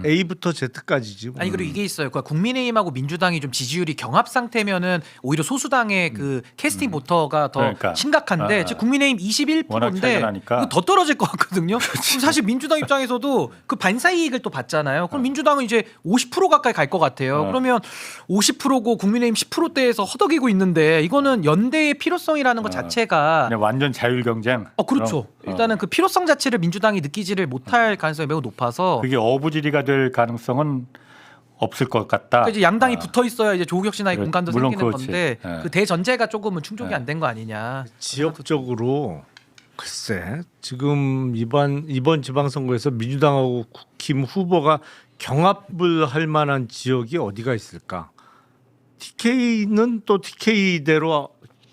A부터 Z까지지. 뭐. 아니 그리고 이게 있어요. 그러니까 국민의힘하고 민주당이 좀 지지율이 경합 상태면은 오히려 소수당의 그 캐스팅 보터가 더 그러니까. 심각한데 지금 국민의힘 워낙 21%인데 차이가 나니까. 이거 더 떨어질 것 같거든요. 그럼 사실 민주당 입장에서도 그 반사 이익을 또 받잖아요. 그럼 민주당은 이제 50% 가까이 갈 것 같아요. 그러면 50%고 국민의힘 10%대에서 허덕이고 있는데 이거는 연대의 필요성이라는 것 자체가 그냥 완전 자율 경쟁. 그렇죠. 일단은 그 필요성 자체를 민주당이 느끼지를 못할 가능성이 매우 높아서 그게 어부지리가 될 가능성은 없을 것 같다. 그러니까 이제 양당이 붙어 있어야 이제 조국혁신당의 그래, 공간도 물론 생기는 그렇지. 건데 예. 그 대전제가 조금은 충족이 안 된 거 아니냐. 지역적으로 글쎄 지금 이번 지방선거에서 민주당하고 국힘 후보가 경합을 할 만한 지역이 어디가 있을까? TK는 또 TK대로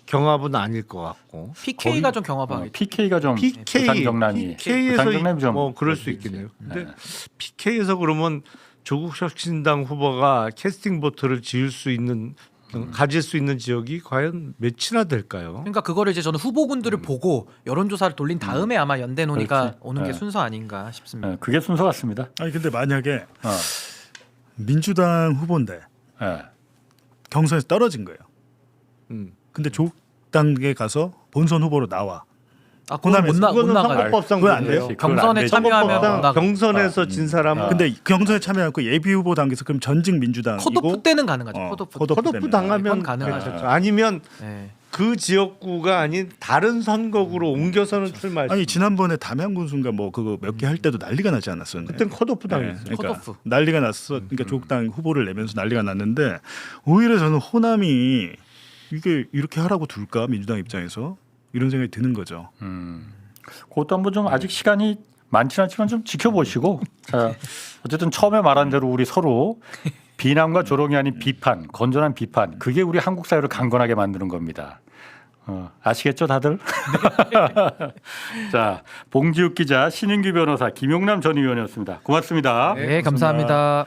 경합은 아닐 것 같고 PK가 좀 경합하겠죠. PK가 좀 부산 경남이 PK에서 부산 경남이 좀 뭐 그럴 수 있겠네요. 근데 PK에서 그러면 조국혁신당 후보가 캐스팅 보트를 지을 수 있는 가질 수 있는 지역이 과연 몇이나 될까요? 그러니까 그거를 이제 저는 후보군들을 보고 여론조사를 돌린 다음에 아마 연대 논의가 그렇지. 오는 게 예. 순서 아닌가 싶습니다. 예, 그게 순서 같습니다. 아니 근데 만약에 민주당 후보인데 예. 경선에서 떨어진 거예요. 근데 조국 당에 가서 본선 후보로 나와. 그건 못 그거는 나가요. 선거법상 그건 안 문제예요. 돼요. 그건 안 경선에 되지. 참여하면 못 선거법상 나가. 경선에서 진 사람은 근데 경선에 참여하고 예비 후보 당에서 그럼 전직 민주당이고 컷오프 때는 가능하죠. 컷오프. 컷오프 컷오프 때문에. 당하면 그건 가능하죠. 괜찮죠. 아니면 네. 그 지역구가 아닌 다른 선거구로 옮겨서는 출마할 수 아니 있어요. 지난번에 담양군 순간 뭐 그거 몇 개 할 때도 난리가 나지 않았었는데. 그땐 컷오프 당했어요. 그러니까 컷오프. 난리가 났어. 그러니까 조국당 후보를 내면서 난리가 났는데 오히려 저는 호남이 이게 이렇게 하라고 둘까 민주당 입장에서 이런 생각이 드는 거죠. 그것도 한번 좀 아직 시간이 많지는 않지만 좀 지켜보시고 자, 어쨌든 처음에 말한 대로 우리 서로 비난과 조롱이 아닌 비판, 건전한 비판 그게 우리 한국 사회를 강건하게 만드는 겁니다. 아시겠죠, 다들? 자, 봉지욱 기자, 신인규 변호사, 김용남 전 의원이었습니다. 고맙습니다. 네, 감사합니다.